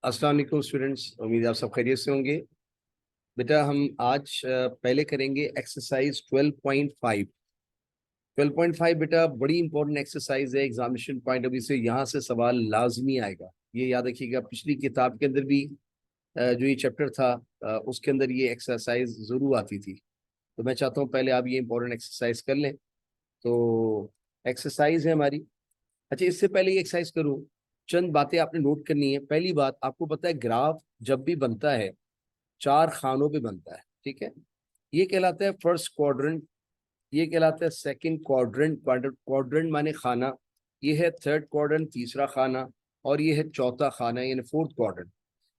अस्सलाम वालेकुम स्टूडेंट्स, उम्मीद है आप सब खैरियत से होंगे। बेटा हम आज पहले करेंगे एक्सरसाइज 12.5। 12.5 बेटा बड़ी इंपॉर्टेंट एक्सरसाइज है। एग्जामिनेशन पॉइंट ऑफ व्यू से यहाँ से सवाल लाजमी आएगा, ये याद रखिएगा। पिछली किताब के अंदर भी जो ये चैप्टर था उसके अंदर ये एक्सरसाइज जरूर आती थी। तो मैं चाहता हूँ पहले आप ये इंपॉर्टेंट एक्सरसाइज कर लें। तो एक्सरसाइज है हमारी। अच्छा, इससे पहले ये एक्सरसाइज करूँ, चंद बातें आपने नोट करनी है। पहली बात, आपको पता है ग्राफ जब भी बनता है चार खानों पे बनता है, ठीक है। ये कहलाता है फर्स्ट क्वाड्रेंट, ये कहलाता है सेकंड क्वाड्रेंट। क्वाड्रेंट माने खाना। ये है थर्ड क्वाड्रेंट, तीसरा खाना। और ये है चौथा खाना यानी फोर्थ क्वाड्रेंट।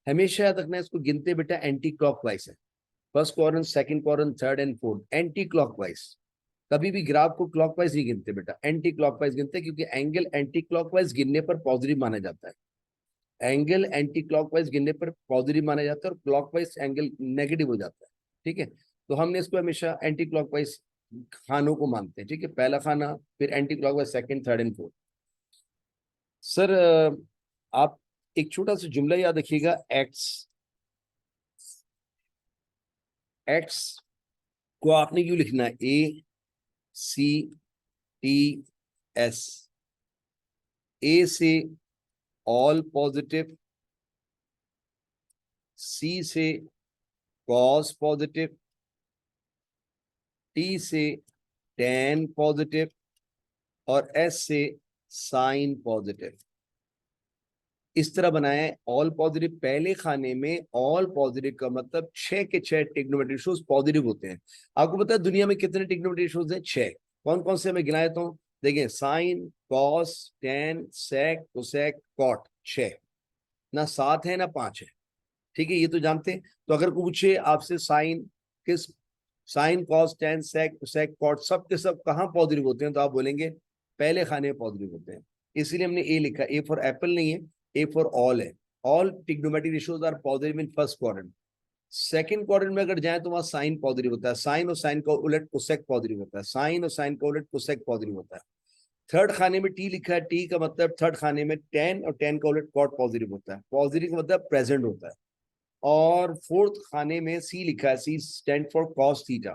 हमेशा याद रखना है, इसको गिनते बेटा एंटी क्लॉकवाइज है। First quadrant, second quadrant, third and fourth, anti clockwise. कभी भी ग्राफ को क्लॉकवाइज नहीं गिनते बेटा, एंटी क्लॉकवाइज गिनते, क्योंकि एंगल एंटी क्लॉकवाइज गिनने पर पॉजिटिव माना जाता है। एंगल एंटी क्लॉकवाइज गिनने पर पॉजिटिव माना जाता है और क्लॉकवाइज एंगल नेगेटिव हो जाता है, ठीक है। तो हमने इसको हमेशा एंटी क्लॉकवाइज खानों को मानते हैं, ठीक है। पहला खाना, फिर anti clockwise second, third and fourth. Sir आप एक छोटा सा जुमला याद रखिएगा। एक्स एक्स को आपने क्यों लिखना है? ACTS। ए से ऑल पॉजिटिव, सी से कॉस पॉजिटिव, टी से टैन पॉजिटिव और एस से साइन पॉजिटिव। इस तरह बनाया है। ऑल पॉजिटिव पहले खाने में, ऑल पॉजिटिव का मतलब 6 के 6 ट्रिग्नोमेट्रिक रेशियोज पॉजिटिव होते हैं। आपको पता है दुनिया में कितने ट्रिग्नोमेट्रिक रेशियोज हैं? 6। कौन कौन से मैं गिनाया तो देखिए, साइन, कॉस, टैन, सेक, कोसेक, कॉट। 6, ना 7 है ना 5 है, ठीक है। ये तो जानते हैं। तो अगर पूछे आपसे साइन किस, साइन कॉस टैन सेक सेक कॉट सब के सब कहाँ पॉजिटिव होते हैं, तो आप बोलेंगे पहले खाने में पॉजिटिव होते हैं। इसीलिए हमने ए लिखा। ए फॉर एप्पल नहीं है, ए फॉर ऑल है। All trigonometric ratios are positive in first quadrant. Second quadrant में अगर जाए तो वहां साइन पॉजिटिव होता है। साइन और साइन का उलट कोसेक पॉजिटिव होता है। साइन और साइन का उलट कोसेक पॉजिटिव होता है। थर्ड खाने में टी लिखा है, टी का मतलब थर्ड खाने में टेन और टेन का उलट कॉट पॉजिटिव होता है। पॉजिटिव का मतलब प्रेजेंट होता है। और फोर्थ खाने में सी लिखा है, C stand for cos theta.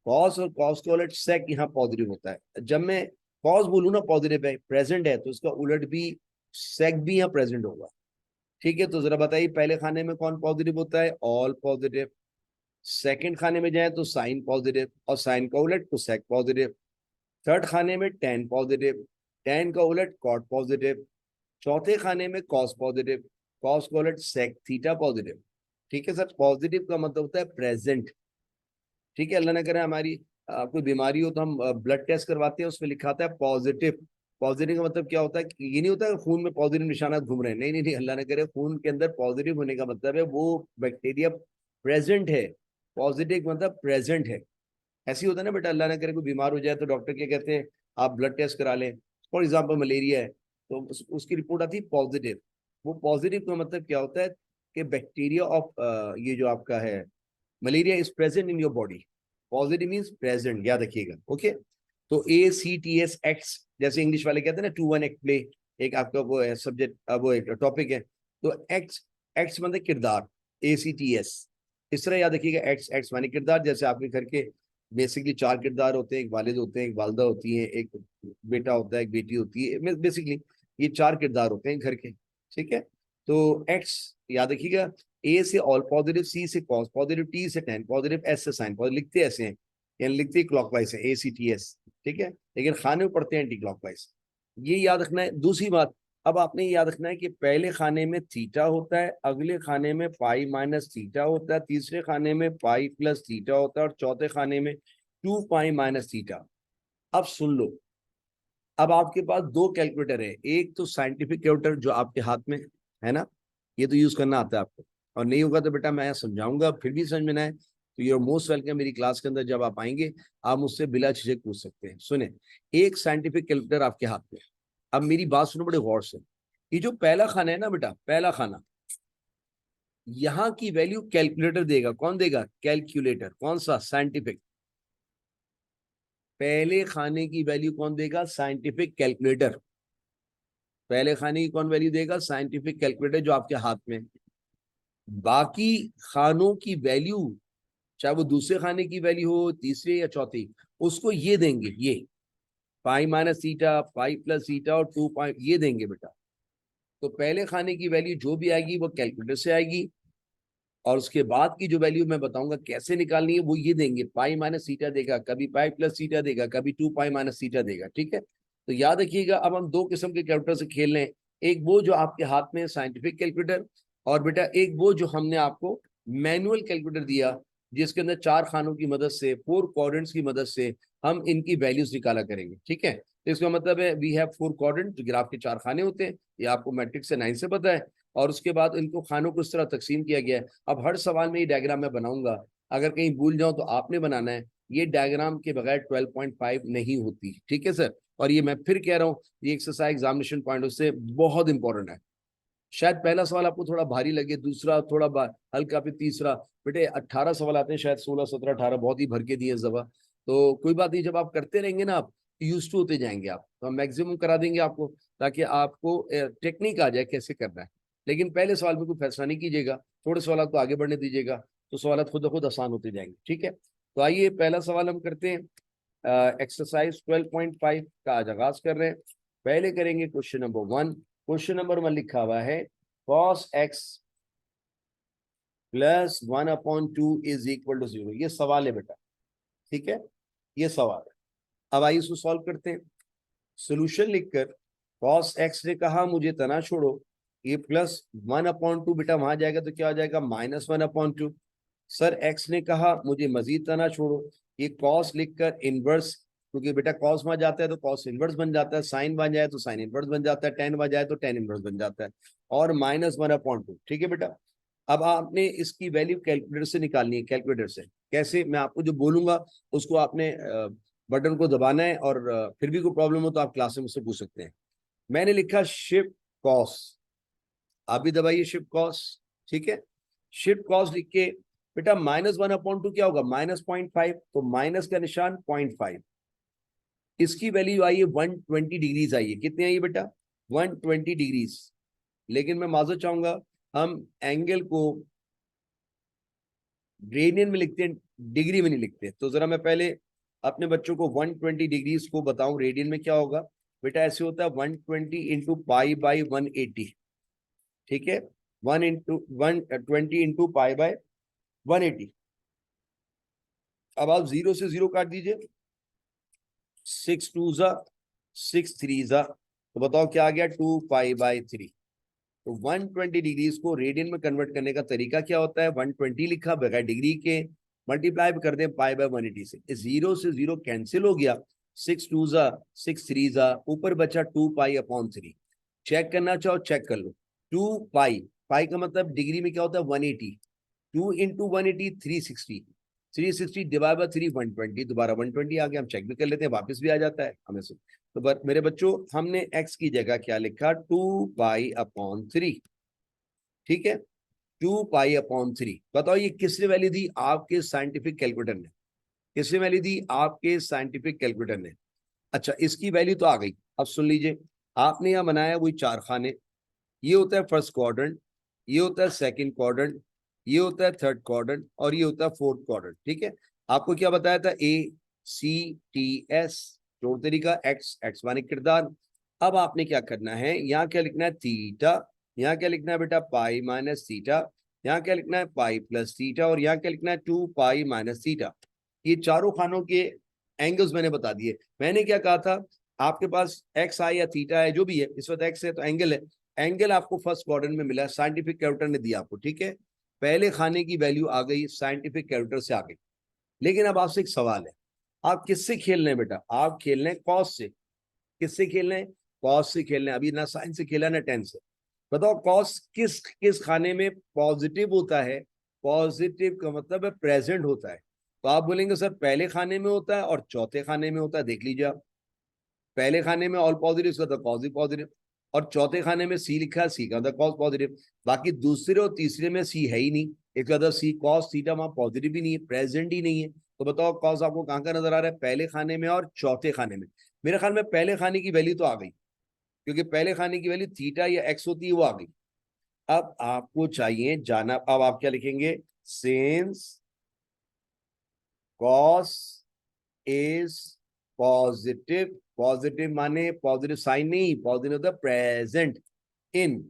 Cos और कॉस का उलट सेक यहाँ पॉजिटिव होता है। जब मैं कॉस बोलूँ ना पॉजिटिव है, प्रेजेंट है, तो उसका उलट भी सेक भी यहाँ प्रेजेंट होगा, ठीक है। तो जरा बताइए पहले खाने में कौन पॉजिटिव होता है? All positive. सेकंड खाने में जाए तो साइन पॉजिटिव और साइन का उलट तो सेक पॉजिटिव। थर्ड खाने में टेन पॉजिटिव, टेन का उलट कॉट पॉजिटिव। चौथे खाने में कॉस पॉजिटिव, कॉस का उलट सेक थीटा पॉजिटिव, ठीक है सर। पॉजिटिव का मतलब होता है प्रेजेंट, ठीक है। अल्लाह ना करे हमारी कोई बीमारी हो तो हम ब्लड टेस्ट करवाते हैं, उसमें लिखा आता है पॉजिटिव। पॉजिटिव का मतलब क्या होता है? ये नहीं होता है खून में पॉजिटिव निशानात घूम रहे हैं, नहीं नहीं नहीं, अल्लाह ना करे। खून के अंदर पॉजिटिव होने का मतलब है वो बैक्टीरिया प्रेजेंट है। पॉजिटिव मतलब प्रेजेंट है। ऐसे ही होता है ना बेटा, अल्लाह ना करे कोई बीमार हो जाए तो डॉक्टर क्या कहते हैं? आप ब्लड टेस्ट करा लें। फॉर एग्जाम्पल मलेरिया है तो उसकी रिपोर्ट आती है पॉजिटिव। वो पॉजिटिव का मतलब क्या होता है कि बैक्टीरिया ऑफ ये जो आपका है malaria is present in your body. Positive means present, याद रखिएगा, ओके। तो ACTS जैसे इंग्लिश वाले कहते हैं ना 2-1 एक्ट प्ले, एक आपका वो है सब्जेक्ट, वो एक टॉपिक है। तो एक्स, एक्स मतलब किरदार, ACTS। इस तरह याद रखिएगा, एक्स एक्स माने किरदार। जैसे आपके घर के बेसिकली 4 किरदार होते हैं, एक वालिद होते हैं, एक वालदा होती है, एक बेटा होता है, एक बेटी होती है। बेसिकली ये 4 किरदार होते हैं घर के, ठीक है। तो एक्स याद रखिएगा, ए से ऑल पॉजिटिव, सी से कॉस पॉजिटिव, टी से टेन पॉजिटिव, एस से साइन पॉजिटिव। लिखते ऐसे हैं, यानी लिखते क्लॉकवाइज है, ACTS, ठीक है। लेकिन खाने में पढ़ते हैं एंटी क्लॉकवाइज। ये याद रखना है। दूसरी बात, अब आपने याद रखना है कि पहले खाने में थीटा होता है, अगले खाने में पाई माइनस थीटा होता है, तीसरे खाने में पाई प्लस थीटा होता है और चौथे खाने में 2 पाई माइनस थीटा। अब सुन लो, अब आपके पास 2 कैलकुलेटर है। एक तो साइंटिफिक कैलकुलेटर जो आपके हाथ में है ना, ये तो यूज करना आता है आपको। और नहीं होगा तो बेटा मैं समझाऊंगा, फिर भी समझ में ना आए तो यूर मोस्ट वेलकम। मेरी क्लास के अंदर जब आप आएंगे आप मुझसे बिला झिझक पूछ सकते हैं। सुने, एक साइंटिफिक कैलकुलेटर आपके हाथ में। अब मेरी बात सुनो बड़े गौर से। ये जो पहला खाना है ना बेटा, पहला खाना, यहाँ की वैल्यू कैलकुलेटर देगा। कौन देगा? कैलकुलेटर। कौन सा? साइंटिफिक। पहले खाने की वैल्यू कौन देगा? Scientific calculator. पहले खाने की कौन वैल्यू देगा? साइंटिफिक कैलकुलेटर जो आपके हाथ में। बाकी खानों की वैल्यू, चाहे वो दूसरे खाने की वैल्यू हो, तीसरे या चौथे, उसको ये देंगे, ये पाई माइनस थीटा, पाई प्लस थीटा और 2 पाई, ये देंगे बेटा। तो पहले खाने की वैल्यू जो भी आएगी वो कैलकुलेटर से आएगी, और उसके बाद की जो वैल्यू मैं बताऊंगा कैसे निकालनी है वो ये देंगे, पाई माइनस थीटा देगा, कभी पाई प्लस थीटा देगा, कभी 2 पाई माइनस थीटा देगा। ठीक है, तो याद रखिएगा, अब हम दो किस्म के कैलकुलेटर से खेल रहे हैं, एक वो जो आपके हाथ में साइंटिफिक कैलकुलेटर, और बेटा एक वो जो हमने आपको मैनुअल कैलकुलेटर दिया, जिसके अंदर 4 खानों की मदद से, 4 क्वाड्रेंट्स की मदद से हम इनकी वैल्यूज निकाला करेंगे। ठीक है, तो इसका मतलब है वी हैव 4 क्वाड्रेंट, जो ग्राफ के 4 खाने होते हैं, ये आपको मैट्रिक्स से 9 से पता है, और उसके बाद इनको खानों को इस तरह तकसीम किया गया है। अब हर सवाल में ये डायग्राम मैं बनाऊंगा, अगर कहीं भूल जाऊं तो आपने बनाना है, ये डायग्राम के बगैर 12.5 नहीं होती। ठीक है सर, और ये मैं फिर कह रहा हूँ, ये एक्सरसाइज एग्जामिनेशन पॉइंट से बहुत इंपॉर्टेंट है। शायद पहला सवाल आपको थोड़ा भारी लगे, दूसरा थोड़ा हल्का, फिर तीसरा, बेटे 18 सवाल आते हैं, शायद 16 17 18 बहुत ही भर के दिए इस दफा। तो कोई बात नहीं, जब आप करते रहेंगे ना, आप यूज टू होते जाएंगे, आप तो हम मैक्सिमम करा देंगे आपको, ताकि आपको टेक्निक आ जाए कैसे करना है। लेकिन पहले सवाल में कोई फैसला नहीं कीजिएगा, थोड़े सवाल को आगे बढ़ने दीजिएगा, तो सवाल खुद ब खुद आसान होते जाएंगे। ठीक है, तो आइए पहला सवाल हम करते हैं। एक्सरसाइज 12.5 का आज आगाज कर रहे हैं। पहले करेंगे क्वेश्चन नंबर 1। क्वेश्चन नंबर 1 लिखा हुआ है cos x plus 1/2 is equal to 0। ये सवाल है बेटा, ठीक है, ये सवाल है। अब आइए इसको सॉल्व करते हैं। सोल्यूशन लिखकर, cos x ने कहा मुझे तना छोड़ो, ये प्लस 1/2 बेटा वहां जाएगा तो क्या आ जाएगा, -1/2। सर x ने कहा मुझे मजीद तना छोड़ो, ये cos लिखकर इनवर्स, क्योंकि बेटा cos वहां जाता है तो cos इनवर्स बन जाता है, साइन बन जाए तो साइन इनवर्स बन जाता है, टेन बन जाए तो टेन इनवर्स बन जाता है, और -1/2। ठीक है बेटा, अब आपने इसकी वैल्यू कैलकुलेटर से निकालनी है। कैलकुलेटर से कैसे, मैं आपको जो बोलूंगा उसको आपने बटन को दबाना है, और फिर भी कोई प्रॉब्लम हो तो आप क्लास में मुझसे पूछ सकते हैं। मैंने लिखा शिफ्ट कॉस, आप भी दबाइए शिफ्ट कॉस। ठीक है, शिफ्ट कॉस लिख के बेटा -1/2 क्या होगा, -0.5, तो माइनस का निशान 0.5, इसकी वैल्यू आई है 120 डिग्रीज आई है। कितनी आई है बेटा, 120 डिग्रीज। लेकिन मैं माजूर चाहूंगा, हम एंगल को रेडियन में लिखते हैं, डिग्री में नहीं लिखते। तो जरा मैं पहले अपने बच्चों को 120 डिग्रीज को बताऊं रेडियन में क्या होगा। बेटा ऐसे होता है 120 इंटू पाई बाई 180। ठीक है, 120 इंटू पाई बाय 180। अब आप 0 से 0 काट दीजिए, 6 2 जा 6 3 जा, तो बताओ क्या आ गया, 2 पाई बाय 3। तो 120 डिग्रीज को रेडियन में कन्वर्ट करने का तरीका क्या होता है, 120 लिखा बगैर डिग्री के, मल्टीप्लाई कर दे पाई बाय 180 से, इस 0 से 0 कैंसिल हो गया, 6 2 जा 6 3 जा, ऊपर बचा 2 पाई/3। चेक करना चाहो चेक कर लो, 2 पाई, पाई का मतलब डिग्री में क्या होता है 180, 2 इंटू 180 360, 360 डिवाइड बाय 3 120, दोबारा 120 आ गया। हम चेक भी कर लेते हैं, वापस भी आ जाता है हमें से। तो मेरे बच्चों, हमने x की जगह क्या लिखा, 2 पाई/3। ठीक है, 2 पाई/3। बताओ ये किसने वैल्यू दी, आपके साइंटिफिक कैलकुलेटर ने। किसने वैल्यू दी, आपके साइंटिफिक कैलकुलेटर ने। अच्छा, इसकी वैल्यू तो आ गई। अब सुन लीजिए, आपने यहाँ बनाया वही 4 खाने, ये होता है फर्स्ट क्वाड्रेंट, ये होता है सेकंड क्वाड्रेंट, ये होता है थर्ड क्वाड्रेंट, और ये होता है फोर्थ क्वाड्रेंट। ठीक है, आपको क्या बताया था, ACTS, जोड़ तरीका, एक्स माने किरदार। अब आपने क्या करना है, यहाँ क्या लिखना है, थीटा, यहाँ क्या लिखना है बेटा, पाई माइनस थीटा, यहाँ क्या लिखना है, पाई प्लस थीटा, और यहाँ क्या लिखना है, 2 पाई माइनस थीटा। ये चारों खानों के एंगल्स मैंने बता दिए। मैंने क्या कहा था, आपके पास एक्स आई या थीटा है, जो भी है, इस वक्त एक्स है तो एंगल है, एंगल आपको फर्स्ट क्वाड्रेंट में मिला, साइंटिफिक कैलकुलेटर ने दिया आपको। ठीक है, पहले खाने की वैल्यू आ गई, साइंटिफिक कैलकुलेटर से आ गई। लेकिन अब आपसे एक सवाल है, आप किससे खेल रहे हैं बेटा, आप खेल रहे हैं कॉस से। किससे खेल रहे हैं, कॉस से खेल रहे हैं। अभी ना साइन से खेला ना टेन से। बताओ कॉस किस किस खाने में पॉजिटिव होता है, पॉजिटिव का मतलब है प्रेजेंट होता है। तो आप बोलेंगे सर पहले खाने में होता है और चौथे खाने में होता है। देख लीजिए आप, पहले खाने में ऑल पॉजिटिव का था कॉस भी पॉजिटिव, और चौथे खाने में सी लिखा है, सी का था कॉस पॉजिटिव। बाकी दूसरे और तीसरे में सी है ही नहीं, एक अदर सी कॉस थीटा वहां पॉजिटिव ही नहीं है, प्रेजेंट ही नहीं है। तो बताओ कॉस आपको कहां का नजर आ रहा है, पहले खाने में और चौथे खाने में। मेरे ख्याल में पहले खाने की वैल्यू तो आ गई, क्योंकि पहले खाने की वैल्यू थीटा या एक्स होती है, वो आ गई। अब आपको चाहिए जाना, अब आप क्या लिखेंगे, since cos is positive, positive माने पॉजिटिव साइन नहीं, पॉजिटिव होता है प्रेजेंट इन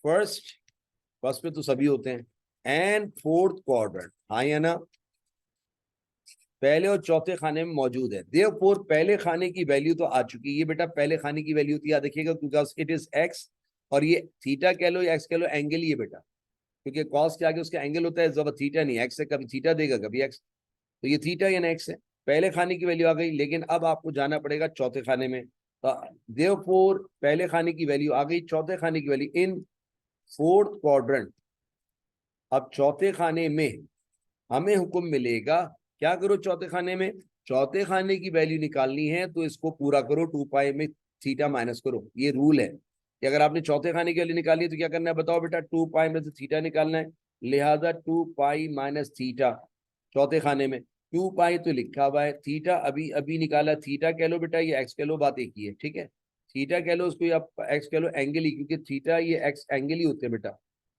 फर्स्ट, फर्स्ट में तो सभी होते हैं, एंड फोर्थ क्वाड्रेंट, हाँ या ना, पहले और चौथे खाने में मौजूद है। देयरफॉर पहले खाने की वैल्यू तो आ चुकी है, ये बेटा पहले खाने की वैल्यू थी, याद रखिएगा, क्योंकि इट इज एक्स, और ये थीटा कह लो या एक्स कह लो, एंगल ही है बेटा, क्योंकि कॉस के आगे उसका एंगल होता है, जब थीटा नहीं, एक्स है, कभी थीटा देगा कभी एक्स, तो ये थीटा या एक्स है। पहले खाने की वैल्यू आ गई, लेकिन अब आपको जाना पड़ेगा चौथे खाने में, तो देयरफॉर पहले खाने की वैल्यू आ गई, चौथे खाने की वैल्यू इन फोर्थ क्वाड्रेंट। अब चौथे खाने में हमें हुक्म मिलेगा, क्या करो चौथे खाने में, चौथे खाने की वैल्यू निकालनी है तो इसको पूरा करो, 2 पाई में थीटा माइनस करो, ये रूल है कि अगर आपने चौथे खाने की वैल्यू निकाली है तो क्या करना है बताओ बेटा, 2 पाई में से थीटा निकालना है, लिहाजा 2 पाई माइनस थीटा चौथे खाने में, 2 पाई तो लिखा हुआ है, थीटा अभी अभी निकाला, थीटा कह लो बेटा, ये एक्स कह लो, बात एक ही है, ठीक है, थीटा कह लो उसको, आप एक्स कह लो, एंगल ही, क्योंकि थीटा ये एक्स एंगल ही होते हैं बेटा,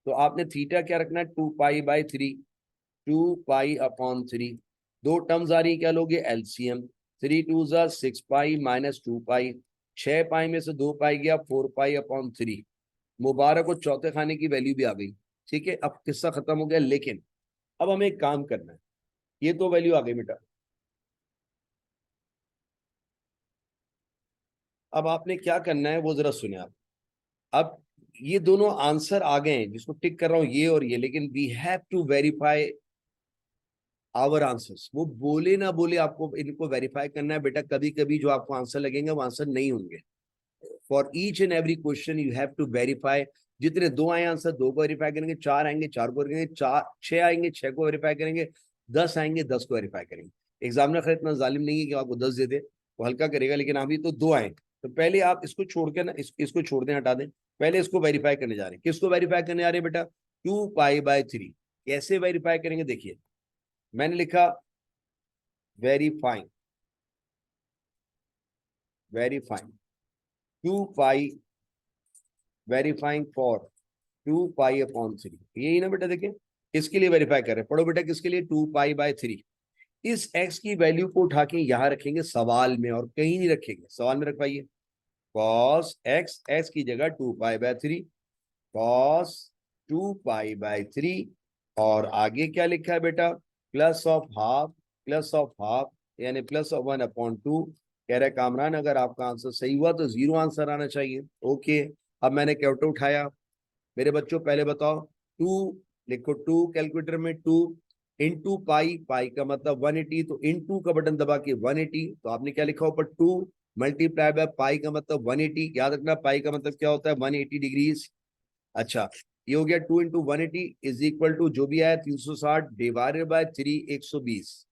तो आपने थीटा क्या रखना है, 2 पाई/3, 2 पाई/3, दो टर्म्स आ रही, क्या लोगे, एलसीएम, 3 2 6 पाई माइनस 2 पाई, 6 पाई में से 2 पाई गया, 4 पाई/3, मुबारक को चौथे खाने की वैल्यू भी आ गई, ठीक है, अब किस्सा खत्म हो गया, लेकिन अब हमें एक काम करना है, ये तो वैल्यू आ गई बेटा, अब आपने क्या करना है वो जरा सुने आप, अब ये दोनों आंसर आ गए हैं, जिसको टिक कर रहा हूं ये और ये, लेकिन we have to verify our answers, वो बोले ना बोले आपको इनको वेरीफाई करना है बेटा, कभी कभी जो आपको आंसर लगेंगे वो आंसर नहीं होंगे, for each and every question you have to verify, जितने दो आए आंसर दो को वेरीफाई करेंगे, चार आएंगे चार को करेंगे, चार छह आएंगे छह को वेरीफाई करेंगे, 10 आएंगे 10 को वेरीफाई करेंगे। एग्जामिनर खैर इतना जालिम नहीं है कि आपको 10 दे दे, वो हल्का करेगा, लेकिन अभी तो दो आए, तो पहले आप इसको छोड़ के ना इसको छोड़ दें, हटा दें, पहले इसको वेरीफाई करने जा रहे हैं, किसको वेरीफाई करने जा रहे हैं बेटा, 2 पाई/3, कैसे वेरीफाई करेंगे देखिए, मैंने लिखा verifying, verifying 2 pi, verifying for 2 पाई/3, यही ना बेटा, देखिए इसके लिए वेरीफाई कर रहे हैं, पढ़ो बेटा किसके लिए, 2 पाई/3, इस एक्स की वैल्यू को उठा के यहां रखेंगे सवाल में, और कहीं नहीं रखेंगे, सवाल में रखवाइए, कॉस एक्स, एक्स की जगह 2 पाई/3, कॉस 2 पाई/3, और आगे क्या लिखा है बेटा, plus of half, plus of half यानी प्लस ऑफ 1/2, कह रहे कामरान अगर आपका आंसर सही हुआ तो जीरो आंसर आना चाहिए, ओके। अब मैंने कैलकुलेटर उठाया, मेरे बच्चों पहले बताओ, टू लिखो, टू कैलकुलेटर में, टू इंटू पाई, पाई का मतलब 180, तो इंटू का बटन दबा के 180, तो आपने क्या लिखा ऊपर, टू मल्टीप्लाई बाय पाई का मतलब 180, याद रखना पाई का मतलब क्या होता है, 180 डिग्रीज। अच्छा, ये हो गया 2 × 180 इज इक्वल टू जो भी आया 360 डिवाइडेड बाय 3, 120,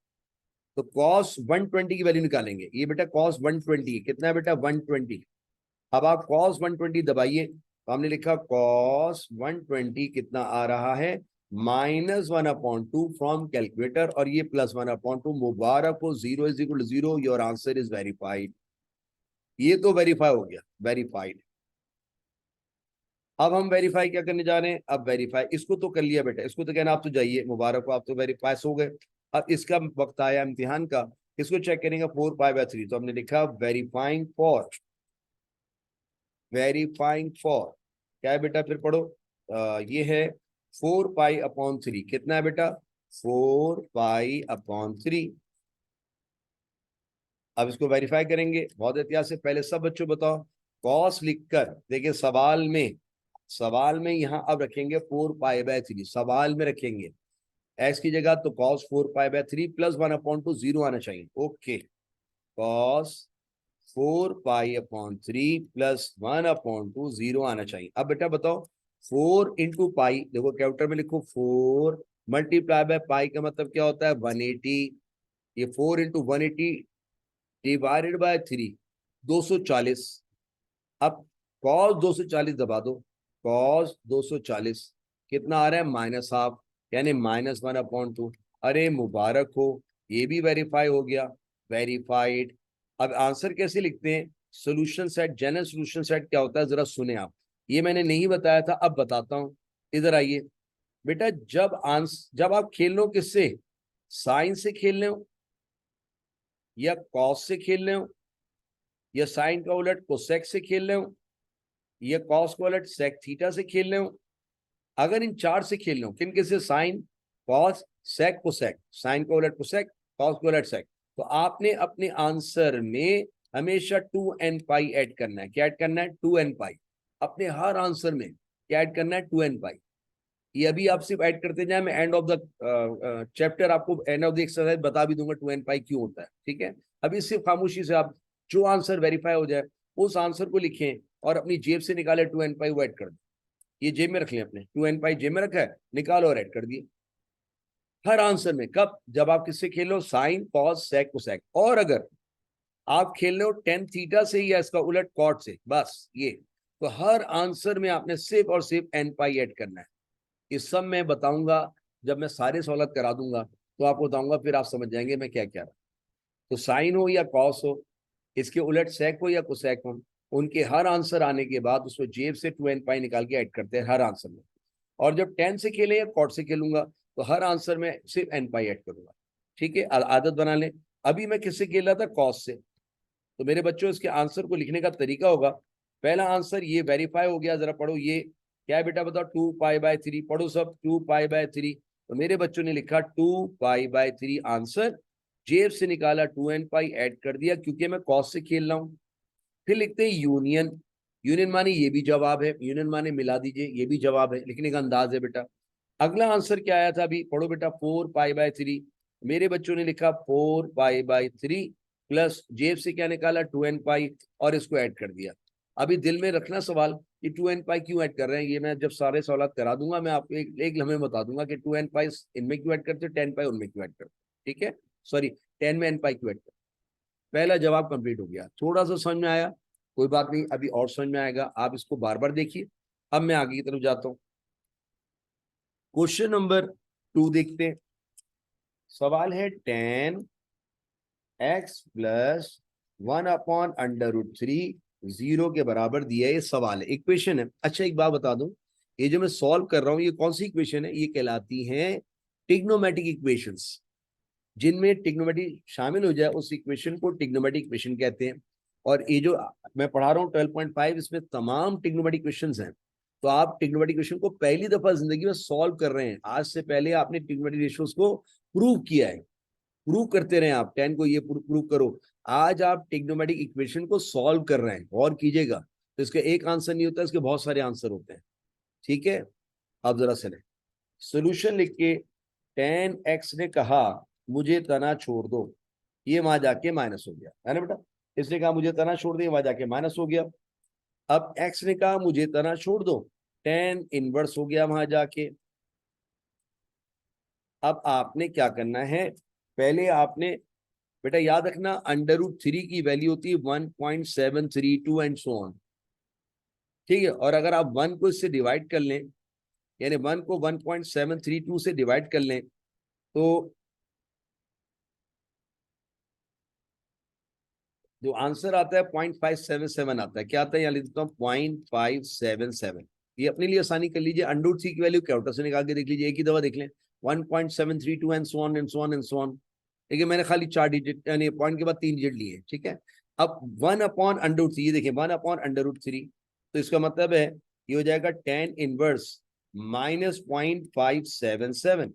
तो कॉस 120 की वैल्यू निकालेंगे, ये बेटा कॉस 120 कितना है बेटा, 120, अब आप कॉस 120 दबाइए, तो हमने लिखा कॉस 120 कितना आ रहा है, -1/2 फ्रॉम कैलकुलेटर, और ये +1/2, मुबारक हो, 0 = 0, योर आंसर इज वेरीफाइड, ये तो वेरीफाई हो गया, वेरीफाइड। अब हम वेरीफाई क्या करने जा रहे हैं, अब वेरीफाई इसको तो कर लिया बेटा, इसको तो कहना आप तो जाइए, मुबारक हो आप तो वेरीफाई हो गए, अब इसका वक्त आया इम्तिहान का, इसको चेक करेंगे 4 पाई/3, तो हमने लिखा वेरीफाइंग फॉर, वेरीफाइंग फॉर क्या है बेटा, फिर पढ़ो, ये है 4 पाई/3, कितना है बेटा, 4 पाई/3, अब इसको वेरीफाई करेंगे, बहुत एहतियात से, पहले सब बच्चों बताओ, कॉस लिखकर देखिए, सवाल में यहां अब रखेंगे 4 पाई/3, सवाल में रखेंगे एक्स की जगह, तो कॉस 4 पाई/3 +1/2 जीरो आना चाहिए, ओके, कॉस 4 पाई/3 +1/2 जीरो आना चाहिए। अब बेटा बताओ, 4 × पाई, देखो कैलकुलेटर में लिखो, 4 मल्टीप्लाई बाय पाई का मतलब क्या होता है, 180, ये 4 × 180 डिवाइडेड बाय 3, 240, अब कॉस 240 दबा दो, कॉस 240 कितना आ रहा है, -1/2, यानी -1/2, अरे मुबारक हो, ये भी वेरीफाई हो गया, वेरीफाइड। अब आंसर कैसे लिखते हैं, solution set, general solution set क्या होता है जरा सुने आप, ये मैंने नहीं बताया था, अब बताता हूं। इधर आइए बेटा, जब आप खेल लो किससे, साइन से खेल रहे हो या कॉस से खेल रहे हो या साइन का उलट कोसेक से खेल रहे हो या कॉस का उलट सेक थीटा से खेल रहे हो, अगर इन चार से खेल रहे हो, किन किससे, sine cos sec cosec, sine का उलट कोसेक, कॉस का उलट सेक, तो आपने अपने आंसर में हमेशा 2n पाई ऐड करना है। क्या ऐड करना है? 2n पाई। अपने हर आंसर में क्या ऐड करना है? 2n पाई। ये अभी आप सिर्फ ऐड करते जाए, मैं एंड ऑफ द चैप्टर आपको, एंड ऑफ द एक्सरसाइज बता भी दूंगा 2n पाई क्यों होता है। ठीक है, अभी सिर्फ खामोशी से आप जो आंसर वेरीफाई हो जाए उस आंसर को लिखें और अपनी जेब से निकाले 2n पाई, वो ऐड कर दें। ये जेब में रख लें अपने, 2n पाई जेब में रखा है, निकालो और ऐड कर दिए हर आंसर में। कब? जब आप किससे खेलो, साइन कॉस सेक कोसेक। और अगर आप खेल रहे हो टेन थीटा से या इसका उलट कॉट से, बस ये, तो हर आंसर में आपने सिर्फ और सिर्फ n पाई ऐड करना है। ये सब मैं बताऊंगा जब मैं सारे सवाल करा दूंगा, तो आपको बताऊंगा, फिर आप समझ जाएंगे मैं क्या कह रहा हूं। तो साइन हो या कॉस हो, इसके उलट सेक हो या कोसेक हो, उनके हर आंसर आने के बाद उसमें जेब से 2n पाई निकाल के ऐड करते हैं हर आंसर में। और जब 10 से खेले या कॉट से खेलूंगा, तो हर आंसर में सिर्फ n पाई ऐड करूंगा। ठीक है, आदत बना लें। अभी मैं किससे खेल रहा था? कॉस से। तो मेरे बच्चों, इसके आंसर को लिखने का तरीका होगा, पहला आंसर ये वेरीफाई हो गया, जरा पढ़ो ये क्या है बेटा, बताओ, 2 पाई बाय 3, पढ़ो सब, 2 पाई बाय 3। तो मेरे बच्चों ने लिखा 2 पाई बाय 3 आंसर, जेब से निकाला 2n पाई ऐड कर दिया, क्योंकि मैं कॉस से खेल रहा हूं। फिर लिखते हैं यूनियन। यूनियन माने ये भी जवाब है, यूनियन माने मिला दीजिए, ये भी जवाब है, लिखने का अंदाज है बेटा। अगला आंसर क्या आया था अभी, पढ़ो बेटा, 4 पाई बाय 3। मेरे बच्चों ने लिखा 4 पाई बाय 3 प्लस जेब से क्या निकाला, 2n पाई, और इसको ऐड कर दिया। अभी दिल में रखना सवाल कि 2n पाई क्यों ऐड कर रहे हैं, ये मैं जब सारे सवाल करा दूंगा मैं आपको एक लम्हे में बता दूंगा कि 2n पाई इनमें क्यों ऐड करते, 10 पाई उनमें क्यों ऐड करते। ठीक है, सॉरी, 10 में n पाई क्यों ऐड करते। पहला जवाब कंप्लीट हो गया, थोड़ा सा समझ में आया, कोई बात नहीं, अभी और समझ में आएगा, आप इसको बार बार देखिए। अब मैं आगे की तरफ जाता हूँ, क्वेश्चन नंबर 2 देखते हैं। सवाल है 10x प्लस 1/√3 0 के बराबर दिया है। ये सवाल है, इक्वेशन है। अच्छा एक बात बता दूं, ये जो मैं सॉल्व कर रहा हूं ये कौन सी इक्वेशन है? ये कहलाती है ट्रिग्नोमेट्रिक इक्वेशंस। जिनमें ट्रिग्नोमेट्री शामिल हो जाए उस इक्वेशन को ट्रिग्नोमेट्रिक इक्वेशन कहते हैं। और ये जो मैं पढ़ा रहा हूँ 12.5, इसमें तमाम ट्रिग्नोमेट्रिक इक्वेशंस हैं। तो आप ट्रिग्नोमेट्रिक इक्वेशन को पहली दफा जिंदगी में सॉल्व कर रहे हैं, आज से पहले आपने ट्रिग्नोमेट्रिक रेशियोज को प्रूव किया है। प्रूव करते रहे आप, 10 को ये प्रूव करो, आज आप ट्रिग्नोमेट्रिक इक्वेशन को सॉल्व कर रहे हैं, और कीजिएगा। तो इसका एक आंसर नहीं होता, इसके बहुत सारे आंसर होते हैं। ठीक है, अब जरा सुने, सोल्यूशन लिख के 10x ने कहा मुझे तना छोड़ दो, ये वहां जाके माइनस हो गया, है ना बेटा। इसने कहा मुझे तना छोड़ दे, वहां जाके माइनस हो गया। अब x ने कहा मुझे तना छोड़ दो, 10 इनवर्स हो गया वहां जाके। अब आपने क्या करना है, पहले आपने बेटा याद रखना, √3 की वैल्यू होती है 1.732 एंड सो ऑन। ठीक है, और अगर आप 1 को इससे डिवाइड कर लें, यानी 1 को 1.732 से डिवाइड कर लें, तो जो आंसर आता है 0.577 आता है। क्या आता है, यहाँ लिख देता हूँ 0.577। ये अपने लिए आसानी कर लीजिए, √3 की वैल्यू क्या होता है से निकाल के देख लीजिए, एक ही दफा देख लें, 1.732 and so on and so on and so on. देखिए मैंने खाली 4 डिजिट, यानी पॉइंट के बाद 3 डिजिट लिए। ठीक है, अब 1/√3, ये देखिए 1/√3, तो इसका मतलब है ये हो जाएगा 10 इनवर्स माइनस 0.577।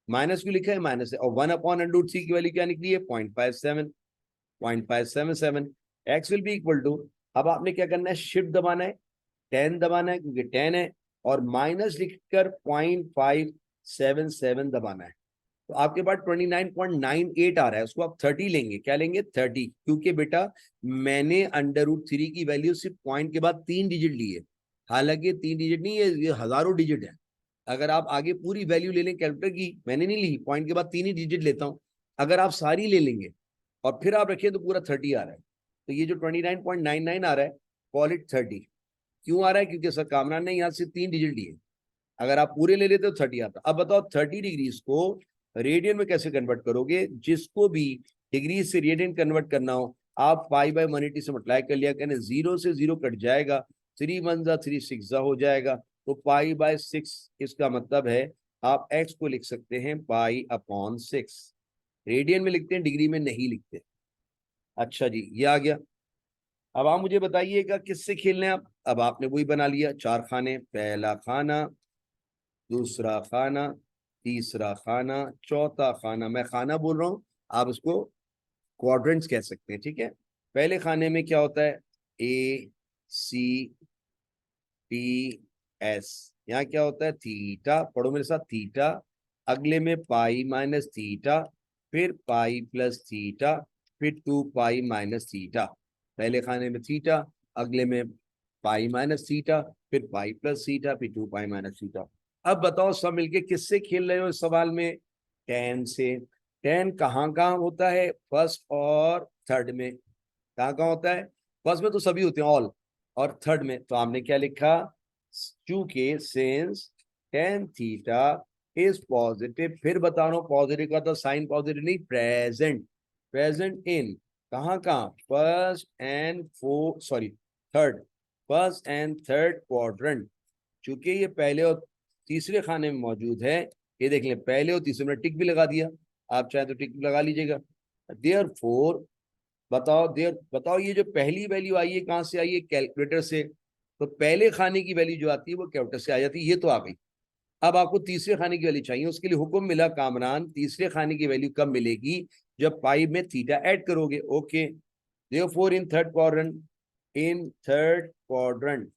माइनस क्यों लिखा है, माइनस है, और 1/√3 की वैल्यू क्या निकली है, 0.577। X will be equal to, अब आपने क्या करना है, शिफ्ट दबाना है, 10 दबाना है क्योंकि 10 है, और माइनस लिखकर 0.577 दबाना है। तो आपके पास 29.98 आ रहा है, उसको आप 30 लेंगे। क्या लेंगे, 30, क्योंकि बेटा मैंने √3 की वैल्यू सिर्फ पॉइंट के बाद 3 डिजिट ली है। हालांकि 3 डिजिट नहीं है, ये हजारों डिजिट है। अगर आप आगे पूरी वैल्यू ले लें कैलकुलेटर की, मैंने नहीं ली, पॉइंट के बाद 3 ही डिजिट लेता हूं, अगर आप सारी ले लेंगे और फिर आप रखें तो पूरा 30 आ रहा है। तो ये जो 29.99 आ रहा है, कॉल इट 30। क्यों आ रहा है, क्योंकि सर कामरान ने यहाँ से 3 डिजिट लिए, अगर आप पूरे ले लेते तो 30 आता। अब बताओ 30 डिग्रीज को रेडियन में कैसे कन्वर्ट करोगे। जिसको भी डिग्री से रेडियन कन्वर्ट करना हो, आप पाई बाय 180 से मल्टीप्लाई कर लिया, कहने 0 से 0 कट जाएगा, 3 1 जा 3 6 जा हो जाएगा। तो पाई बाय 6 इसका मतलब है आप x को लिख सकते हैं पाई अपॉन 6। रेडियन में लिखते हैं, डिग्री में नहीं लिखते। अच्छा जी, ये आ गया। अब आप मुझे बताइएगा किससे खेलने हैं आप। अब आपने वही बना लिया, 4 खाने, पहला खाना, दूसरा खाना, तीसरा खाना, चौथा खाना। मैं खाना बोल रहा हूँ, आप उसको क्वाड्रेंट्स कह सकते हैं, ठीक है। पहले खाने में क्या होता है, ए सी टी एस। यहाँ क्या होता है, थीटा, पढ़ो मेरे साथ, थीटा। अगले में पाई माइनस थीटा, फिर पाई प्लस थीटा, फिर 2 पाई माइनस थीटा। पहले खाने में थीटा, अगले में पाई माइनस थीटा, फिर पाई प्लस थीटा, फिर 2 पाई माइनस थीटा। अब बताओ सब मिलके किससे खेल रहे हो इस सवाल में, टेन से। टेन कहाँ कहाँ होता है, फर्स्ट और थर्ड में। कहाँ कहाँ होता है, फर्स्ट में तो सभी होते हैं ऑल, और थर्ड में। तो आपने क्या लिखा, चूंकि since tan theta is positive, फिर बता रहा हूं पॉजिटिव का तो साइन पॉजिटिव नहीं, प्रेजेंट, प्रेजेंट इन कहाँ कहाँ, first and fourth, sorry third, first and third quadrant. चूंकि ये पहले और तीसरे खाने में मौजूद है, ये देख लें, पहले और तीसरे में टिक भी लगा दिया, आप चाहे तो टिक भी लगा लीजिएगा। देयर फोर, बताओ ये जो पहली वैल्यू आई है कहां से आई है, कैलकुलेटर से। तो पहले खाने की वैल्यू जो आती है वो कैलकुलेटर से आ जाती है, ये तो आ गई। अब आपको तीसरे खाने की वैल्यू चाहिए, उसके लिए हुक्म मिला कामरान, तीसरे खाने की वैल्यू कब मिलेगी, जब पाई में थीटा ऐड करोगे। Okay, therefore in third quadrant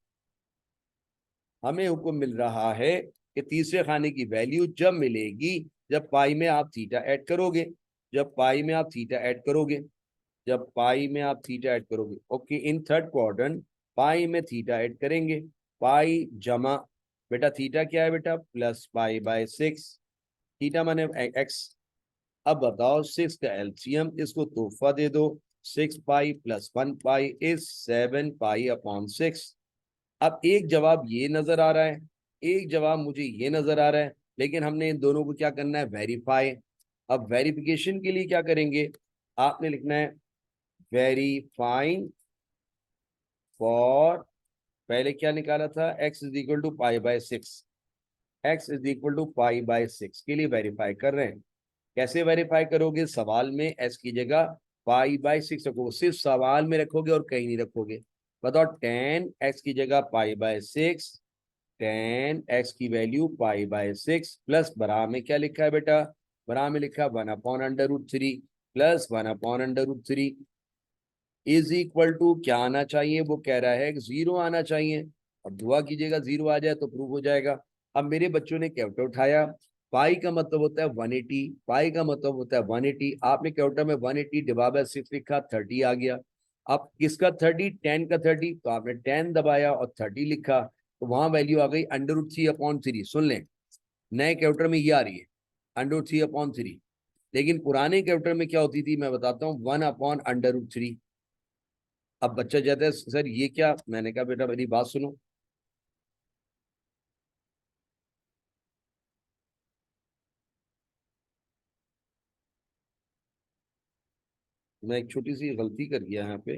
हमें हुक्म मिल रहा है कि तीसरे खाने की वैल्यू जब मिलेगी जब पाई में आप थीटा ऐड करोगे, जब पाई में आप थीटा ऐड करोगे, जब पाई में आप थीटा ऐड करोगे। ओके, इन थर्ड क्वाड्रेंट पाई में थीटा ऐड करेंगे, पाई जमा, बेटा थीटा क्या है बेटा, प्लस पाई बाय 6, थीटा माने एक्स। अब बताओ 6 का एलसीएम, इसको तोहफा दे दो, 6 pi plus 1 pi is 7 pi upon 6। अब एक जवाब ये नजर आ रहा है, एक जवाब मुझे ये नजर आ रहा है, लेकिन हमने इन दोनों को क्या करना है, वेरीफाई। अब वेरिफिकेशन के लिए क्या करेंगे, आपने लिखना है वेरीफाइंग फॉर, पहले क्या निकाला था, x is equal to pi by 6, x is equal to pi by 6 के लिए वेरीफाई कर रहे हैं। कैसे वेरीफाई करोगे, सवाल में s की जगह पाई बाय 6 रखोगे, सिर्फ सवाल में रखोगे और कहीं नहीं रखोगे। बताओ टेन एक्स की जगह पाई बाय 6, टेन एक्स की वैल्यू पाई बाय 6 प्लस बरा में क्या लिखा है बेटा, बरा में लिखा 1/√3 प्लस 1/√3 इज इक्वल टू क्या आना चाहिए, वो कह रहा है 0 आना चाहिए। अब दुआ कीजिएगा 0 आ जाए तो प्रूव हो जाएगा। अब मेरे बच्चों ने कैलकुलेटर उठाया, पाई का मतलब होता है 180, पाई का मतलब होता है 180, आपने कैलकुलेटर में 180 डिवाइड बाय 6 लिखा, 30 आ गया। अब किसका 30, 10 का 30, तो आपने 10 दबाया और 30 लिखा, तो वहां वैल्यू आ गई √3/3। सुन लें, नए कैलकुलेटर में ये आ रही है √3/3, लेकिन पुराने कैलकुलेटर में क्या होती थी मैं बताता हूँ, 1/√3। अब बच्चा कहता है सर ये क्या, मैंने कहा बेटा मेरी बात सुनो, मैं एक छोटी सी गलती कर गया यहाँ पे।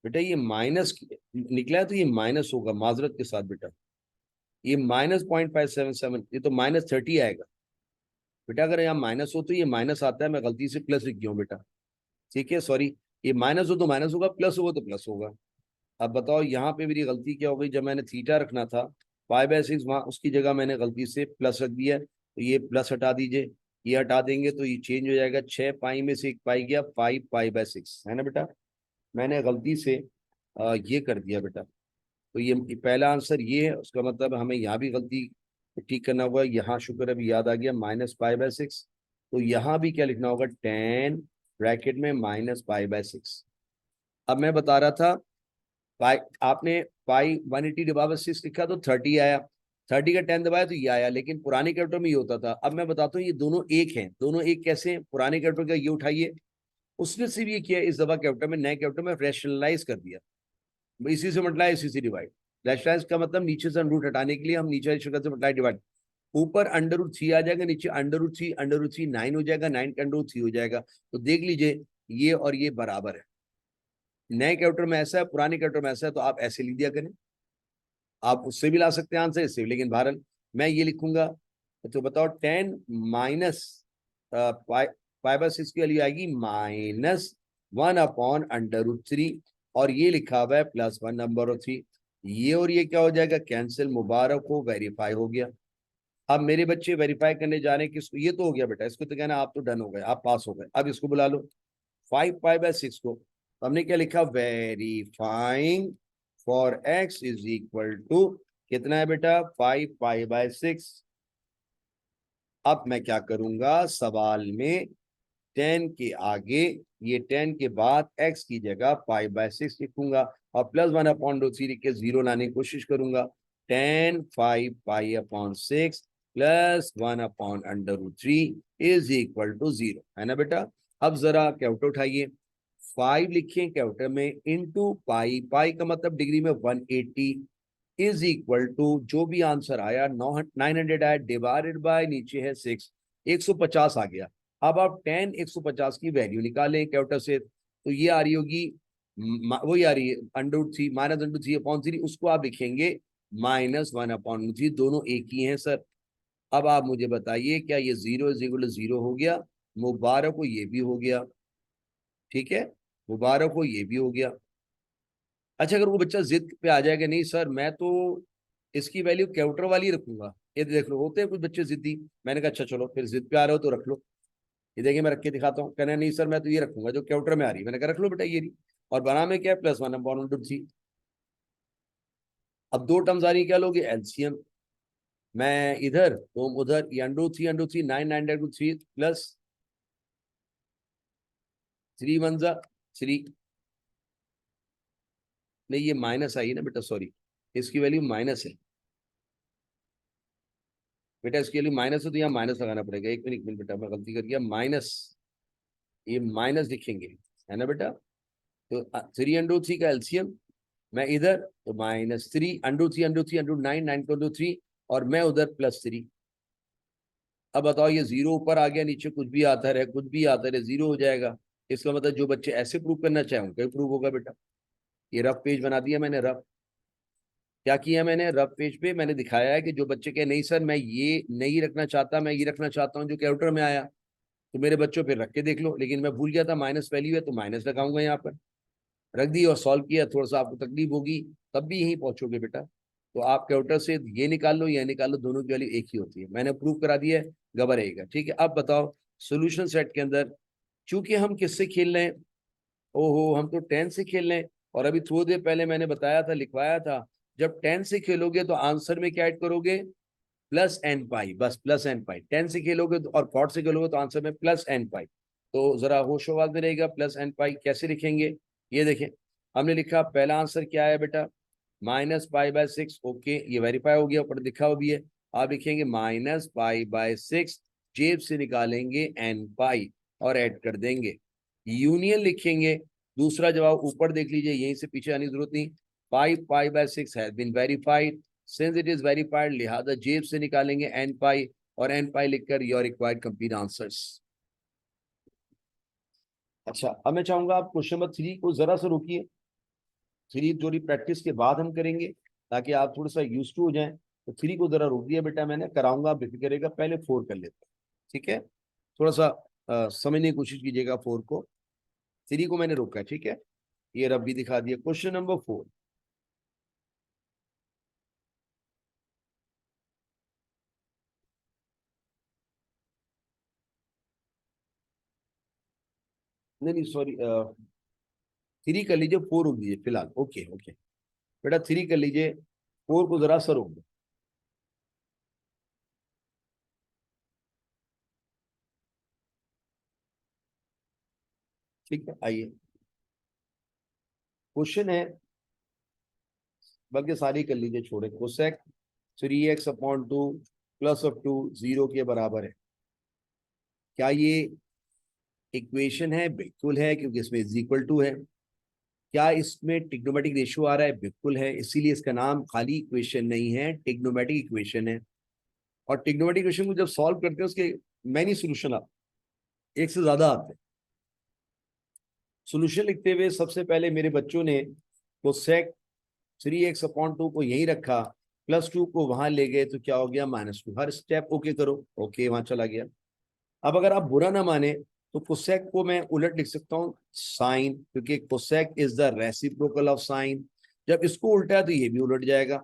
बेटा ये माइनस निकला है तो ये माइनस होगा, माजरत के साथ बेटा, ये -0.577, ये तो -30 आएगा बेटा। अगर यहाँ माइनस हो तो ये माइनस आता है, मैं गलती से प्लस लिख गया हूँ बेटा, ठीक है सॉरी। ये माइनस हो तो माइनस होगा, प्लस होगा तो प्लस होगा। अब बताओ यहाँ पे मेरी गलती क्या हो गई, जब मैंने थीटा रखना था पाई बाय 6 वहां, उसकी जगह मैंने गलती से प्लस रख दिया, तो ये प्लस हटा दीजिए, ये हटा देंगे तो ये चेंज हो जाएगा, 6 पाई में से एक पाई गया, 5 पाई बाय 6 है ना बेटा। मैंने गलती से ये कर दिया बेटा। तो ये पहला आंसर ये है, उसका मतलब हमें यहाँ भी गलती ठीक करना होगा। यहाँ शुक्र अभी याद आ गया, -π/6, तो यहाँ भी क्या लिखना होगा, 10 ब्रैकेट में -π/6। अब मैं बता रहा था पाई, आपने पाई 180 डिवाइड बाय 6 लिखा तो 30 आया, 30 का 10 दबाया तो ये आया, लेकिन पुराने कैरेक्टर में ये होता था। अब मैं बताता हूँ ये दोनों एक हैं, दोनों एक कैसे हैं, पुराने कैरेक्टर का ये उठाइए, उसने सिर्फ ये किया, इस दफा कैरेक्टर में, नए कैरेक्टर में रैशनलाइज कर दिया, इसी से मल्टीप्लाई इसी से डिवाइड। रैशनलाइज का मतलब नीचे से रूट हटाने के लिए हम नीचे शक्ल से मल्टीप्लाई डिवाइड, ऊपर √3 आ जाएगा, नीचे √3 9 हो जाएगा, 9 का √3 हो जाएगा। तो देख लीजिए ये और ये बराबर है, नए कैरेक्टर में ऐसा है, पुराने कैरेक्टर में ऐसा है, तो आप ऐसे लिख दिया करें। आप उससे भी ला सकते हैं आंसर, इससे भी, लेकिन बहरहाल मैं ये लिखूंगा। तो बताओ 10 माइनस पाई/6 की वैल्यू आएगी -1/√3, और ये लिखा हुआ है +1/3। ये और ये क्या हो जाएगा, कैंसिल, मुबारक हो, वेरीफाई हो गया। अब मेरे बच्चे वेरीफाई करने जा रहे हैं किसको, ये तो हो गया बेटा, इसको तो कहना आप तो डन हो गए, आप पास हो गए। अब इसको बुला लो 5 पाई/6 को, तो हमने क्या लिखा, verifying for x is equal to कितना है बेटा, 5 पाई/6। अब मैं क्या करूंगा, सवाल में 10 के आगे, ये 10 के बाद x की जगह पाई/6 लिखूंगा, और +1/√3 लिख के 0 लाने की कोशिश करूंगा। 10 5 पाई/6 +1/√3 इज इक्वल टू 0, है ना बेटा। अब जरा कैलकुलेटर उठाइए, 5 लिखें कैलकुलेटर में, इंटू पाई, पाई का मतलब डिग्री में 180, इज इक्वल टू जो भी आंसर आया 900 आया, डिवाइडेड बाय नीचे है 6, 150 आ गया। अब आप 10 150 की वैल्यू निकालें कैलकुलेटर से, तो ये आ रही होगी, वही आ रही है √3 -√3/3, उसको आप लिखेंगे -1/√3, दोनों एक ही हैं सर। अब आप मुझे बताइए, क्या ये 0 इज इक्वल टू 0 हो गया, मुबारक हो ये भी हो गया, ठीक है, मुबारक हो ये भी हो गया। अच्छा, अगर वो बच्चा जिद पे आ जाएगा, नहीं सर मैं तो इसकी वैल्यू कैलकुलेटर वाली रखूंगा, ये देख लो, होते हैं कुछ बच्चे जिद्दी। मैंने कहा अच्छा चलो, फिर जिद पे आ रहे हो तो रख लो, ये देखिए मैं रख के दिखाता हूँ। कहना नहीं सर मैं तो ये रखूंगा जो कैलकुलेटर में आ रही है। मैंने कहा रख लो बेटा ये रही, और बना में क्या है, +1/√3। अब दो टर्म्स आ रही है, क्या लोगे, एलसीएम। मैं इधर तुम उधर, ये √3 9 प्लस 3 1 3, नहीं ये माइनस आई है ना बेटा, सॉरी, इसकी वैल्यू माइनस है बेटा, इसके लिए माइनस है तो यहाँ माइनस लगाना पड़ेगा। एक मिनट बेटा, मैं गलती कर गया, माइनस, ये माइनस लिखेंगे, है ना बेटा। तो 3 √3 का एलसीएम, मैं इधर तो -3 √3 9 और मैं उधर +3। अब बताओ, ये 0 ऊपर आ गया, नीचे कुछ भी आता रहे, कुछ भी आता रहे, 0 हो जाएगा। इसका मतलब जो बच्चे ऐसे प्रूव करना चाहे उनका ही प्रूव होगा बेटा। ये रफ पेज बना दिया मैंने, रफ, क्या किया मैंने, रफ पेज पे मैंने दिखाया है कि जो बच्चे कहे नहीं सर मैं ये नहीं रखना चाहता, मैं ये रखना चाहता हूँ जो कैलकुलेटर में आया, तो मेरे बच्चों पे रख के देख लो। लेकिन मैं भूल गया था माइनस वैल्यू है तो माइनस लगाऊंगा, यहाँ पर रख दी और सॉल्व किया। थोड़ा सा आपको तकलीफ होगी, तब भी यहीं पहुंचोगे बेटा। तो आप कैलकुलेटर से ये निकाल लो, ये निकाल लो, दोनों की वैल्यू एक ही होती है। मैंने प्रूव करा दिया है, घबराएगा, ठीक है। अब बताओ सोल्यूशन सेट के अंदर, चूंकि हम किससे खेल रहे हैं, ओहो हम तो 10 से खेल रहे हैं। और अभी थोड़ी देर पहले मैंने बताया था, लिखवाया था, जब 10 से खेलोगे तो आंसर में क्या ऐड करोगे, +n पाई, बस +n पाई। 10 से खेलोगे तो, और कॉट से खेलोगे तो आंसर में +n पाई। तो जरा होशोवाज में रहेगा, +n पाई कैसे लिखेंगे, ये देखें। हमने लिखा, पहला आंसर क्या है बेटा, -पाई/6, ओके, ये वेरीफाई हो गया, ऊपर लिखा हुआ भी है। आप लिखेंगे -पाई/6, जेब से निकालेंगे n पाई और ऐड कर देंगे, यूनियन लिखेंगे। दूसरा जवाब ऊपर देख लीजिए, यहीं से पीछे आने की जरूरत नहीं। 5 पाई/6 has been verified, since it is verified लिहाजा जेब से निकालेंगे n पाई, और n पाई लिखकर योर रिक्वायर्ड कंप्लीट आंसर्स। अच्छा, अब मैं चाहूंगा आप क्वेश्चन नंबर 3 को जरा सा रोकिए, 3 थोड़ी प्रैक्टिस के बाद हम करेंगे, ताकि आप थोड़ा सा यूज टू हो जाएं। तो 3 को जरा रोक दिया बेटा मैंने, कराऊंगा, आप बेफिक्र करेगा, पहले 4 कर लेते हैं, ठीक है। थोड़ा सा समझने की कोशिश कीजिएगा 4 को, 3 को मैंने रोका है, ठीक है। ये रब भी दिखा दिया, क्वेश्चन नंबर 4। नहीं नहीं सॉरी, 3 कर लीजिए, 4 रोक दीजिए फिलहाल, ओके ओके बेटा, 3 कर लीजिए, 4 को जरा सा रोक दो, ठीक है। आइए, क्वेश्चन है, बल्कि सारी कर लीजिए, छोड़े, कोसेक 3x/2 +(2) 0 के बराबर है। क्या ये इक्वेशन है, बिल्कुल है, क्योंकि इसमें इज इक्वल टू है। क्या इसमें टिग्नोमेट्रिक रेशियो आ रहा है, बिल्कुल है, इसीलिए इसका नाम खाली इक्वेशन नहीं है, टिग्नोमेट्रिक इक्वेशन है। और टिग्नोमेट्रिक इक्वेशन को जब सॉल्व करते हैं, उसके मैनी सोल्यूशन आते हैं, एक से ज्यादा आते हैं। सोल्यूशन लिखते हुए सबसे पहले मेरे बच्चों ने कोसेक 3x/2 को यहीं रखा, +2 को वहां ले गए तो क्या हो गया -2। हर स्टेप ओके करो, ओके वहां चला गया। अब अगर आप बुरा ना माने तो कोसेक को मैं उलट लिख सकता हूँ साइन, क्योंकि cosec is the reciprocal of sine. जब इसको उल्टा है तो ये भी उलट जाएगा,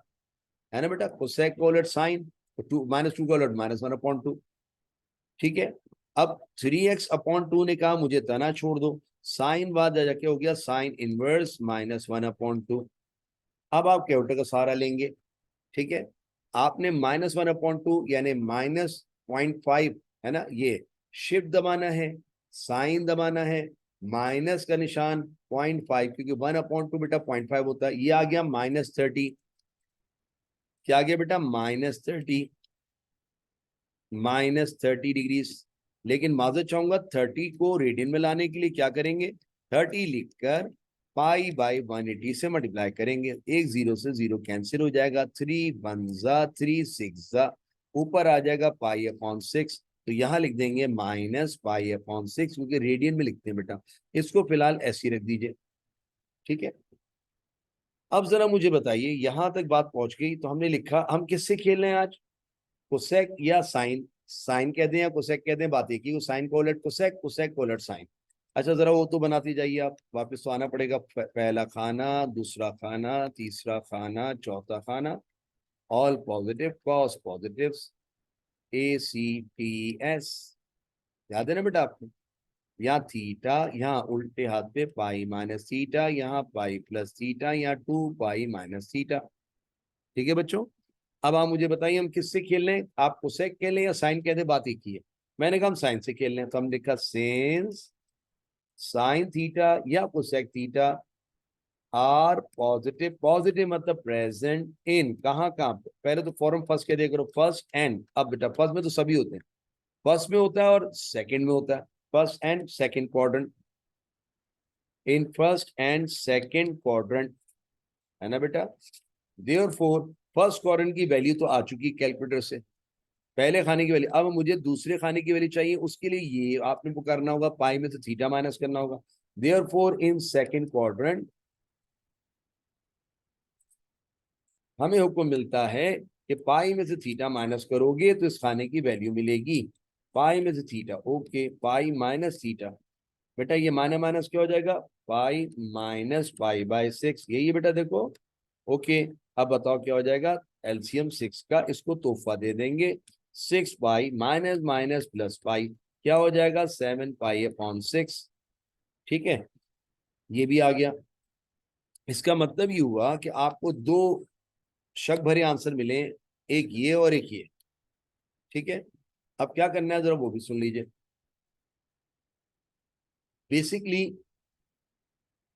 है ना बेटा। कोसेक का उलट साइन, तो -2 का उलट -1/2। ठीक है। अब 3x/2 ने कहा मुझे तना छोड़ दो, साइन बाद जाके हो गया साइन इनवर्स -1/2। अब आप कैलकुलेटर का सहारा लेंगे। ठीक है। आपने -1/2 यानी -0.5, है ना, ये शिफ्ट दबाना है, साइन दबाना है, माइनस का निशान 0.5, क्योंकि 1/2 बेटा 0.5 होता है। ये आ गया -30। क्या आ गया बेटा -30, -30 डिग्री। लेकिन माजर चाहूंगा 30 को रेडियन में लाने के लिए क्या करेंगे, 30 लिखकर π/180 से मल्टीप्लाई करेंगे। एक 0 से 0 कैंसिल हो जाएगा, 3 1 3 6 ऊपर आ जाएगा π/6। तो यहाँ लिख देंगे -π/6, क्योंकि रेडियन में लिखते हैं बेटा। इसको फिलहाल ऐसे ही रख दीजिए। ठीक है। अब जरा मुझे बताइए, यहां तक बात पहुंच गई तो हमने लिखा हम किससे खेल रहे हैं आज, कोसेक या साइन। साइन कह दें या कोसेक कह दें, बात एक ही। साइन को उलट कोसेक, कोसेक को उलट साइन। अच्छा जरा वो तो बनाते जाइए आप, वापस तो आना पड़ेगा। पहला खाना, दूसरा खाना, तीसरा खाना, चौथा खाना। All positive, cos positive, ACTS। याद है ना बेटा आपको। यहाँ थीटा, यहाँ उल्टे हाथ पे π-थीटा, यहाँ π+थीटा, यहाँ 2π-थीटा। ठीक है बच्चों। अब आप मुझे बताइए हम किससे खेल रहे हैं, आप कोसेक खेल रहे हैं या साइन कहते, बात एक ही है। मैंने कहा हम साइन से खेल रहे हैं, तो हम लिखा सेंस साइन थीटा या cosec theta are positive. Positive मतलब प्रेजेंट इन, कहाँ कहाँ पे, पहले तो फॉर्म फर्स्ट कह दिया करो, फर्स्ट एंड। अब बेटा फर्स्ट में तो सभी होते हैं, फर्स्ट में होता है और सेकंड में होता है। First and second quadrant, in first and second quadrant, है ना बेटा। देयरफॉर फर्स्ट क्वाड्रेंट की वैल्यू तो आ चुकी कैलकुलेटर से, पहले खाने की वैल्यू। अब मुझे दूसरे खाने की वैल्यू चाहिए, उसके लिए ये आपने को करना होगा, पाई में से थीटा माइनस करना होगा। देयरफॉर इन सेकंड क्वाड्रेंट हमें हुक्म मिलता है कि पाई में से थीटा माइनस करोगे तो इस खाने की वैल्यू मिलेगी। पाई में से थीटा, ओके, पाई माइनस थीटा। बेटा ये माइनस माइनस क्या हो जाएगा, π-π/6, यही है बेटा देखो। ओके। अब बताओ क्या हो जाएगा, एलसीएम 6 का इसको तोहफा दे देंगे। 6π माइनस माइनस प्लस पाई क्या हो जाएगा, 7π/6। ठीक है, ये भी आ गया। इसका मतलब ये हुआ कि आपको दो शक भरे आंसर मिले, एक ये और एक ये। ठीक है। अब क्या करना है जरा वो भी सुन लीजिए। बेसिकली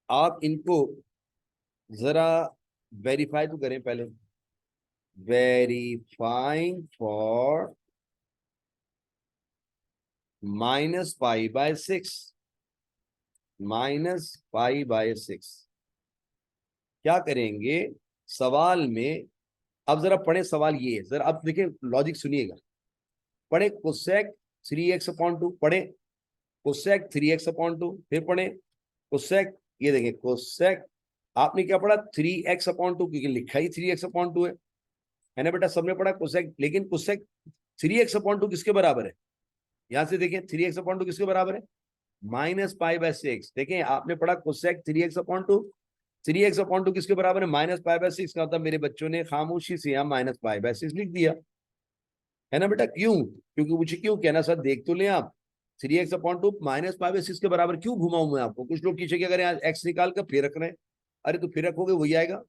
आप इनको जरा वेरीफाई तो करें पहले। वेरीफाइंग फॉर -π/6, -π/6 क्या करेंगे सवाल में। अब जरा पढ़े सवाल ये है, जरा अब देखिए लॉजिक सुनिएगा। पढ़े कोसेक 3x/2, पढ़े कोसेक 3x/2, फिर पढ़े कोसेक, ये देखें कोसेक। आपने क्या पढ़ा 3x/2, क्योंकि लिखा ही 3x/2 है ना बेटा, सबने पढ़ा कोसेक। लेकिन कोसेक 3x/2 किसके बराबर है, यहां से देखें 3x/2 किसके बराबर है, -π/6। देखें आपने पढ़ा कोसेक 3x/2, 3x/2 किसके बराबर है, -π/6 का। मतलब मेरे बच्चों ने खामोशी से यहाँ -π/6 लिख दिया, है ना बेटा। क्यों, क्योंकि मुझे क्यों कहना, सर देख तो लें आप, 3x/2 -π/6 के बराबर क्यों घुमाऊं मैं आपको। कुछ लोग पीछे क्या करें, एक्स निकाल कर फिर रख रहे हैं। अरे तो फिर रखोगे वही आएगा,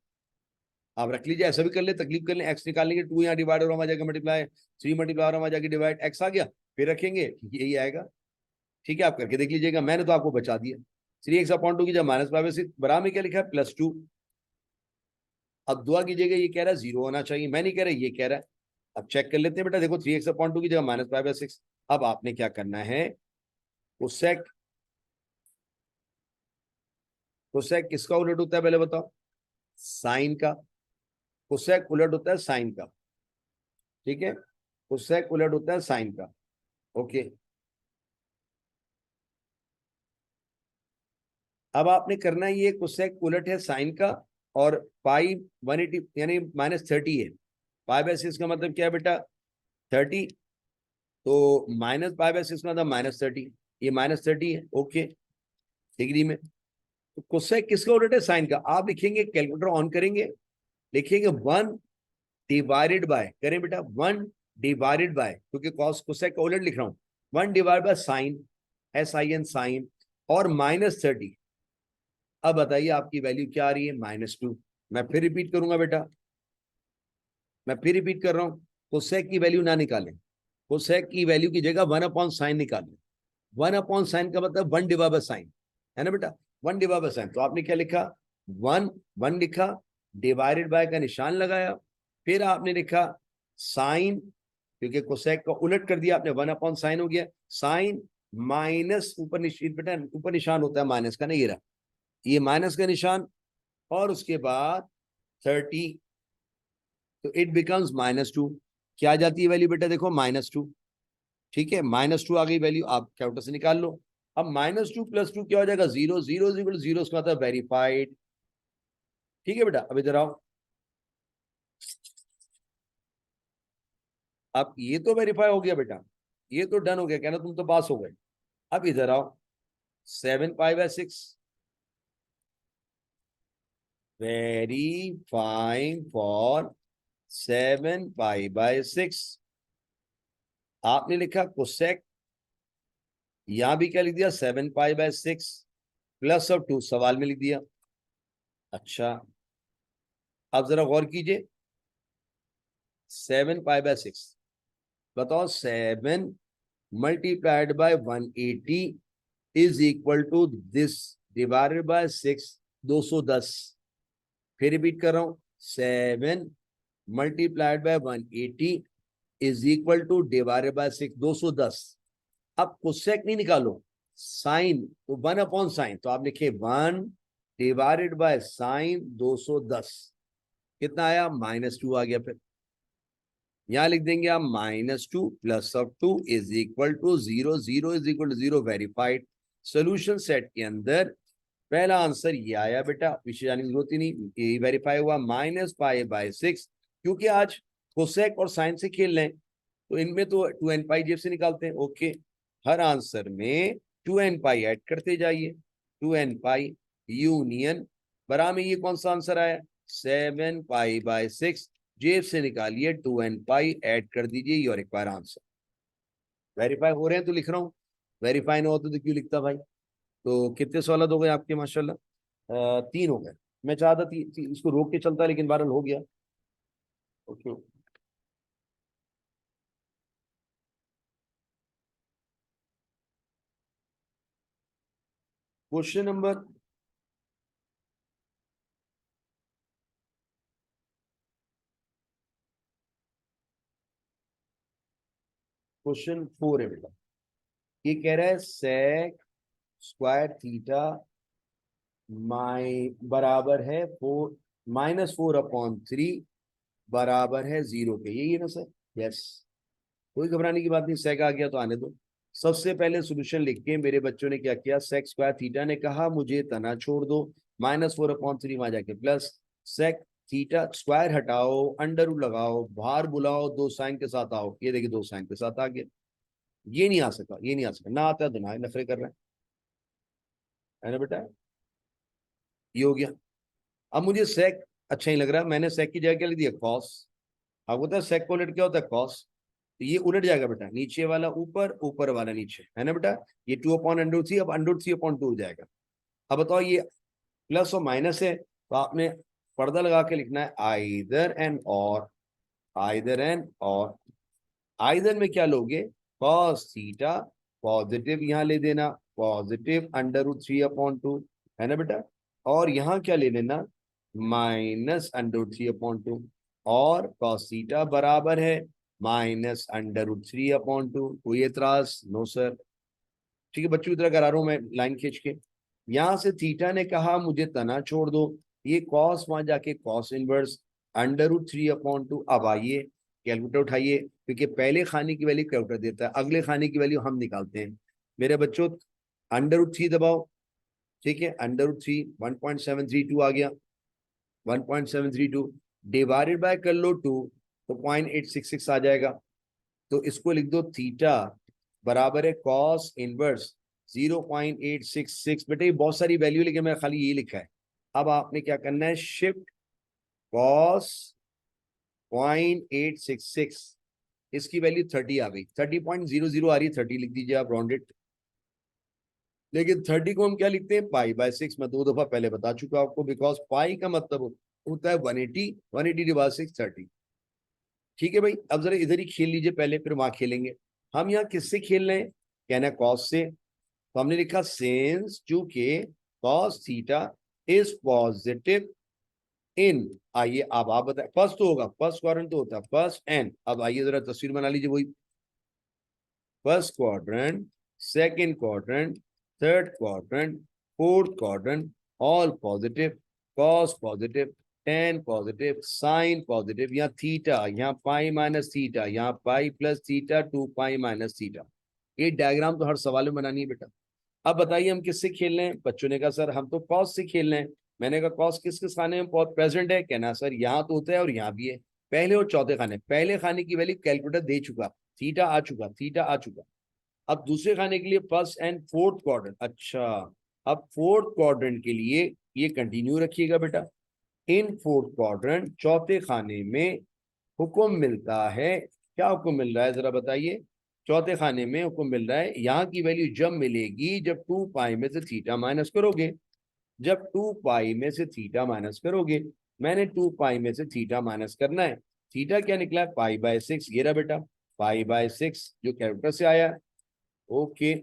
आप रख लीजिए, ऐसा भी कर ले, तकलीफ कर ले। एक्स निकालने के 2 यहाँ डिवाइड हो रहा है, जाके मल्टीप्लाई, 3 मल्टीप्लाई हो रहा है, जाके डिवाइड, एक्स आ गया, फिर रखेंगे यही आएगा। ठीक है, आप करके देख लीजिएगा, मैंने तो आपको बचा दिया। 3x/2 की जब -π/6 बराबर में क्या लिखा है, +2। अब दुआ कीजिएगा, ये कह रहा है 0 होना चाहिए, मैं नहीं कह रहा, ये कह रहा है। अब चेक कर लेते हैं बेटा, देखो 3x/2 की जगह -π/6। अब आपने क्या करना है, कोसेक, कोसेक किसका उलट होता है पहले बताओ, साइन का। कोसेक उलट होता है साइन का। ठीक है, कोसेक उलट होता है साइन का। ओके। अब आपने करना है, ये कोसेक उलट है साइन का, और पाई 180 यानी -30 है। पाई/6 का मतलब क्या है बेटा 30, तो -पाई/6 का मतलब -30, ये -30 है ओके डिग्री में। तो कोसेक किसका उलट है साइन का। आप लिखेंगे कैलकुलेटर ऑन करेंगे, लिखेंगे 1 डिवाइडेड बाय, करें बेटा 1 डिवाइडेड बाय, क्योंकि कॉस कोसेक का उलट लिख रहा हूं, 1 divide by sine SIN sine और -30। अब बताइए आपकी वैल्यू क्या आ रही है -2। मैं फिर रिपीट करूंगा बेटा, मैं फिर रिपीट कर रहा हूं, कोसेक की वैल्यू ना निकालें, कोसेक की वैल्यू की जगह 1/sin निकालें। 1/sin का मतलब 1 डिवाइड बाय साइन है ना बेटा, 1 डिवाइड बाय साइन। तो आपने क्या लिखा 1 लिखा, डिवाइडेड बाय का निशान लगाया, फिर आपने लिखा साइन, क्योंकि कोसेक का उलट कर दिया आपने, 1/sin हो गया, साइन माइनस ऊपर निशान, बेटा ऊपर निशान होता है माइनस का ना, ये रहा ये माइनस का निशान, और उसके बाद 30, तो इट बिकम्स -2। क्या आ जाती है वैल्यू बेटा देखो -2, ठीक है -2 आ गई वैल्यू, आप कैलकुलेटर से निकाल लो। अब -2 + 2 क्या हो जाएगा 0, 0 = 0, उसका मतलब वेरीफाइड। ठीक है बेटा, अब इधर आओ, अब ये तो वेरीफाई हो गया बेटा, ये तो डन हो गया, कहना तुम तो पास हो गए। अब इधर आओ, 7π/6 वेरीफाइंग फॉर 7π/6। आपने लिखा कोसेक, यहां भी क्या लिख दिया 7π/6 +2 सवाल में लिख दिया। अच्छा, अब जरा गौर कीजिए, 7π/6, बताओ 7 multiplied by 180 is equal to this divided by 6, 210। फिर रिपीट कर रहा हूं, 7 multiplied by 180 is equal to divided by 6, 210। अब कोसेक नहीं निकालो, साइन, तो 1/sin, तो आप लिखे 1 डिवाइडेड बाय साइन 210, कितना आया -2 आ गया। फिर यहां लिख देंगे आप -2 + 2 is equal to 0, 0 = 0, verified. Solution set के अंदर पहला आंसर ये आया बेटा, पीछे जाने की जरूरत ही नहीं, ये वेरीफाई हुआ -π/6। क्योंकि आज कोसेक और साइन से खेल रहे हैं, तो इनमें तो 2nπ जेब से निकालते हैं ओके। हर आंसर में 2nπ ऐड करते जाइए, 2nπ यूनियन बराबर में ये कौन सा आंसर आया 7π/6, जेब से निकालिए 2nπ ऐड कर दीजिए, योर रिक्वायर आंसर। वेरीफाई हो रहे हैं तो लिख रहा हूँ, वेरीफाई ना होते तो क्यों लिखता भाई। तो कितने सवाल हो गए आपके माशाल्लाह, 3 हो गए। मैं चाहता इसको रोक के चलता, लेकिन बहरहाल हो गया ओके। क्वेश्चन नंबर क्वेश्चन 4 है बेटा। ये कह रहा है सेक स्क्वायर थीटा बराबर है -4/3 बराबर है 0 के, यही है ना सर। यस, कोई घबराने की बात नहीं, सेक आ गया तो आने दो। सबसे पहले सोल्यूशन लिख के मेरे बच्चों ने क्या किया, सेक स्क्वायर थीटा ने कहा मुझे तना छोड़ दो, -4/3 वहां जाके प्लस, सेक थीटा स्क्वायर हटाओ, अंडर रूट लगाओ, बाहर बुलाओ, 2 साइन के साथ आओ, ये देखिए 2 साइन के साथ आ गया। ये नहीं आ सका, ये नहीं आ सका, ना आता तो ना नखरे कर रहे है ना बेटा। ये हो गया। अब मुझे सेक अच्छा ही लग रहा है, मैंने सेक की जगह क्या लिख दिया कॉस। अब होता है सेक को उलट क्या होता है कॉस, तो ये उलट जाएगा बेटा, नीचे वाला ऊपर, ऊपर वाला नीचे, है ना बेटा। ये 2/√3 अब √3/2 हो जाएगा। अब बताओ ये प्लस और माइनस है, तो आपने पर्दा लगा के लिखना है आइदर एंड और, आइदर एंड और। आइदर में क्या लोगे कॉस थीटा, पॉजिटिव यहां ले देना, पॉजिटिव √3/2 है ना बेटा। और यहाँ क्या ले लेना -√3/2, और cos थीटा बराबर है -√3/2। कोई एतराज नो सर। ठीक है बच्चों, इधर करा रहा हूं मैं लाइन खींच के। यहां से थीटा ने कहा मुझे तना छोड़ दो, ये कॉस वहां जाके कॉस इनवर्स √3/2। अब आइए कैलकुलेटर उठाइए, क्योंकि पहले खाने की वैल्यू कैलकुलेटर देता है, अगले खाने की वैल्यू हम निकालते हैं। मेरे बच्चों √3 दबाओ, ठीक है √3 1.732 आ गया, 1.732 डिवाइडेड बाय कर लो 2 तो 0.866 आ जाएगा। तो इसको लिख दो थीटा बराबर है कॉस इनवर्स 0.866। बेटे ये बहुत सारी वैल्यू लेकिन मैं खाली ये लिखा है। अब आपने क्या करना है, शिफ्ट कॉस 0.866, इसकी वैल्यू 30 आ गई, 30.00 आ रही है, 30 लिख दीजिए आप राउंडेड। लेकिन 30 को हम क्या लिखते हैं, पाई बाय 6। मैं 2 दफा पहले बता चुका आपको, बिकॉज पाई का मतलब होता है 180, 180 डिवाइड 6 30। ठीक है भाई, अब जरा इधर ही खेल लीजिए पहले, फिर वहां खेलेंगे। हम यहाँ किससे खेल रहे हैं, कहना है कॉस से। तो हमने लिखा सिंस चूंकि cos theta is positive in, आइए अब आप बताए, फर्स्ट तो होगा, फर्स्ट क्वाड्रेंट तो होता है फर्स्ट एंड। अब आइए जरा तस्वीर बना लीजिए, वही first quadrant, second quadrant, third quadrant, fourth quadrant, all positive, cos positive, tan positive, sine positive, यहाँ थीटा, यहाँ पाई माइनस थीटा, यहाँ pi plus theta, 2 pi minus theta. ये डायग्राम तो हर सवाल में बनानी है बेटा। अब बताइए हम किससे खेल रहे हैं, बच्चों ने कहा सर हम तो कॉस से खेल रहे हैं। मैंने कहा कॉस किस किस खाने में प्रेजेंट है, कहना सर यहाँ तो होता है और यहाँ भी है, पहले और चौथे खाने। पहले खाने की वैल्यू कैलकुलेटर दे चुका, थीटा आ चुका, थीटा आ चुका। अब दूसरे खाने के लिए फर्स्ट एंड फोर्थ क्वाड्रेंट। अच्छा, अब फोर्थ क्वाड्रेंट के लिए ये कंटिन्यू रखिएगा बेटा। इन फोर्थ क्वाड्रेंट चौथे खाने में हुक्म मिलता है, क्या हुक्म मिल रहा है जरा बताइए। चौथे खाने में हुक्म मिल रहा है, यहाँ की वैल्यू जब मिलेगी जब 2 पाई में से थीटा माइनस करोगे, जब 2 पाई में से थीटा माइनस करोगे। मैंने 2 पाई में से थीटा माइनस करना है। थीटा क्या निकला है, पाई बाय 6, ये रहा बेटा पाई बाय 6 जो कैलकुलेटर से आया। ओके,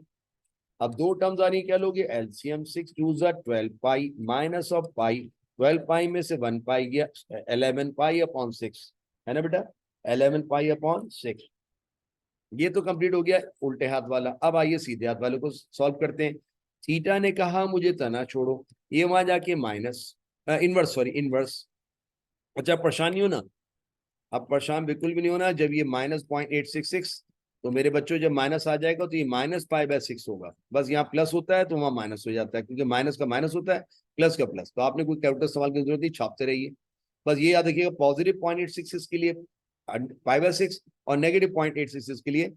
अब दो टर्म्स आ रही है, क्या लोगे एलसीएम, 6 टू ज़ा 12 पाई माइनस ऑफ पाई, 12 पाई में से 1 पाई गया, 11 पाई अपॉन 6 है ना बेटा, 11 पाई अपॉन 6। ये तो कंप्लीट हो गया उल्टे हाथ वाला। अब आइए सीधे हाथ वाले को सॉल्व करते हैं। थीटा ने कहा मुझे तना छोड़ो, ये वहां जाके माइनस इनवर्स, सॉरी इनवर्स। अच्छा परेशानी हो ना, अब परेशान बिल्कुल भी नहीं होना। जब ये -0.866, तो मेरे बच्चों जब माइनस आ जाएगा तो ये -पाई/6 होगा। बस यहाँ प्लस होता है तो वहां माइनस हो जाता है, क्योंकि माइनस का माइनस होता है, प्लस का प्लस। तो आपने कोई कैपिटल सवाल की जरूरत नहीं, छापते रहिए। बस ये याद रखिएगा, पॉजिटिव 0.866 के लिए पाई/6 और नेगेटिव 0.866 के लिए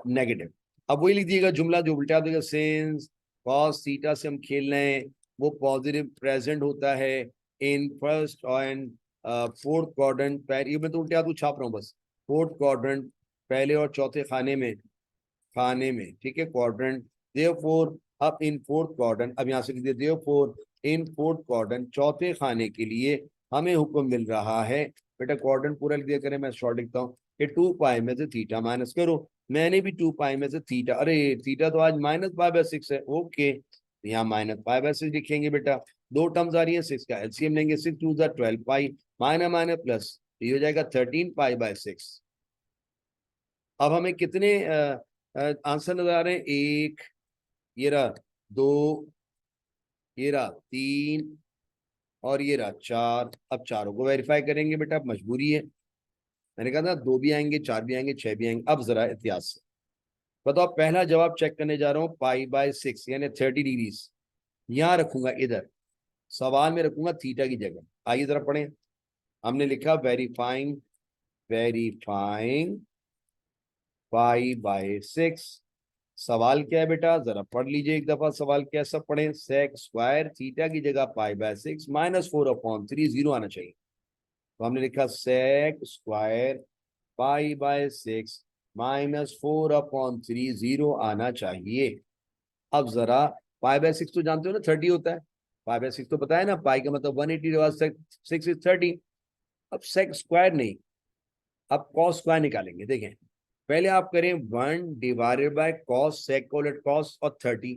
नेगेटिव। अब वही लिख दिएगा जुमला जो उल्टा देगा, सिंस कॉस थीटा से हम खेल रहे हैं, वो पॉजिटिव प्रेजेंट होता है in first and fourth quadrant. पहले मैं तो उल्टे हाथ छाप रहा हूँ बस, फोर्थ क्वाड्रेंट पहले और चौथे खाने में, ठीक है क्वाड्रेंट। देयरफॉर अब इन फोर्थ क्वाड्रेंट, अब यहाँ से लिख दिया देयरफॉर इन फोर्थ क्वाड्रेंट चौथे खाने के लिए हमें हुक्म मिल रहा है। बेटा क्वाड्रेंट पूरा लिख दिया करें, मैं शॉर्ट लिखता हूँ कि 2 पाई में से थीटा माइनस करो। मैंने भी 2 पाई में से थीटा, अरे थीटा तो आज -पाई/6 है, ओके यहाँ -पाई/6 लिखेंगे बेटा। दो टर्म्स आ रही है, 6 का एलसीएम लेंगे, 6 टू ज़ा 12 पाई माइनस माइनस प्लस, ये हो जाएगा 13 पाई/6। अब हमें कितने आंसर नजर आ रहे हैं, एक, ये रहा दो, ये रहा तीन, और ये रहा चार। अब चारों को वेरीफाई करेंगे बेटा, अब मजबूरी है। मैंने कहा था 2 भी आएंगे, 4 भी आएंगे, 6 भी आएंगे। अब जरा इतिहास से बताओ, पहला जवाब चेक करने जा रहा हूँ, पाई/6 यानी 30 डिग्रीज यहाँ रखूंगा, इधर सवाल में रखूंगा थीटा की जगह। आइए जरा पढ़ें। हमने लिखा वेरीफाइंग, वेरीफाइंग पाई/6। सवाल क्या है बेटा, जरा पढ़ लीजिए एक दफा सवाल कैसा पढ़े। सेक स्क्वायर थीटा की जगह पाई/6 -4/3, जीरो आना चाहिए। तो हमने लिखा सेक स्क्वायर पाई/6 -4/3, जीरो आना चाहिए। अब जरा पाई/6 तो जानते हो ना 30 होता है, पाई/6 तो पता है ना, पाई का मतलब 180/6 इज 30। अब सेक स्क्वायर नहीं, अब कॉस स्क्वायर निकालेंगे। देखें पहले आप करें 1 डिवाइडेड बाय कॉस सेक को उलट कॉस और 30,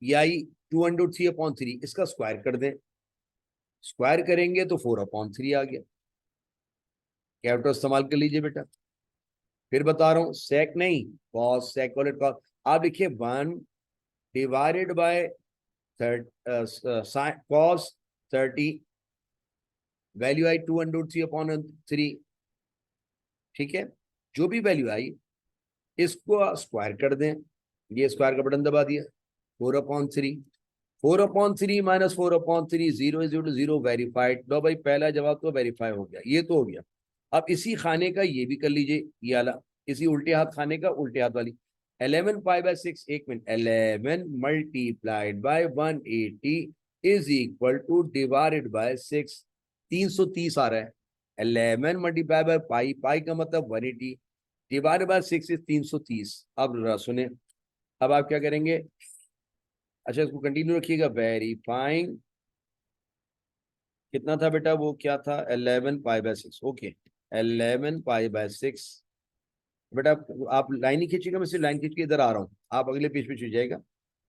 याई 2√3/3, इसका स्क्वायर कर दें। स्क्वायर करेंगे तो 4/3 आ गया। कैपिटल इस्तेमाल कर लीजिए बेटा। फिर बता रहा हूं सेक नहीं, कॉस सेक को उलट कॉस। आप लिखिए 1 डिवाइडेड बाय कॉस 30, वैल्यू आई 2√3/3। ठीक है, जो भी वैल्यू आई इसको स्क्वायर कर दें। ये स्क्वायर का बटन दबा दिया, 4/3। 4/3 माइनस 4/3 0 इज टू 0 वेरीफाइड। लो भाई पहला जवाब तो वेरीफाई हो गया, ये तो हो गया। अब इसी खाने का ये भी कर लीजिए, ये वाला, इसी उल्टे हाथ खाने का उल्टे हाथ वाली। 11 पाई/6, एक minute, 11 multiplied by 180 is equal to divided by 6। 330 आ रहा है। 11 मल्टीप्लाई बाय पाई, पाई का मतलब 180, डिवाइडेड बाय 6 इज 330। अब सुने, अब आप क्या करेंगे, अच्छा इसको कंटिन्यू रखिएगा। वेरीफाइंग कितना था बेटा, वो क्या था, 11 पाई/6। ओके, 11 पाई/6। बेटा आप लाइन ही खींचिएगा, मैं सिर्फ लाइन खींच के इधर आ रहा हूँ, आप अगले पेज पे चल जाएगा।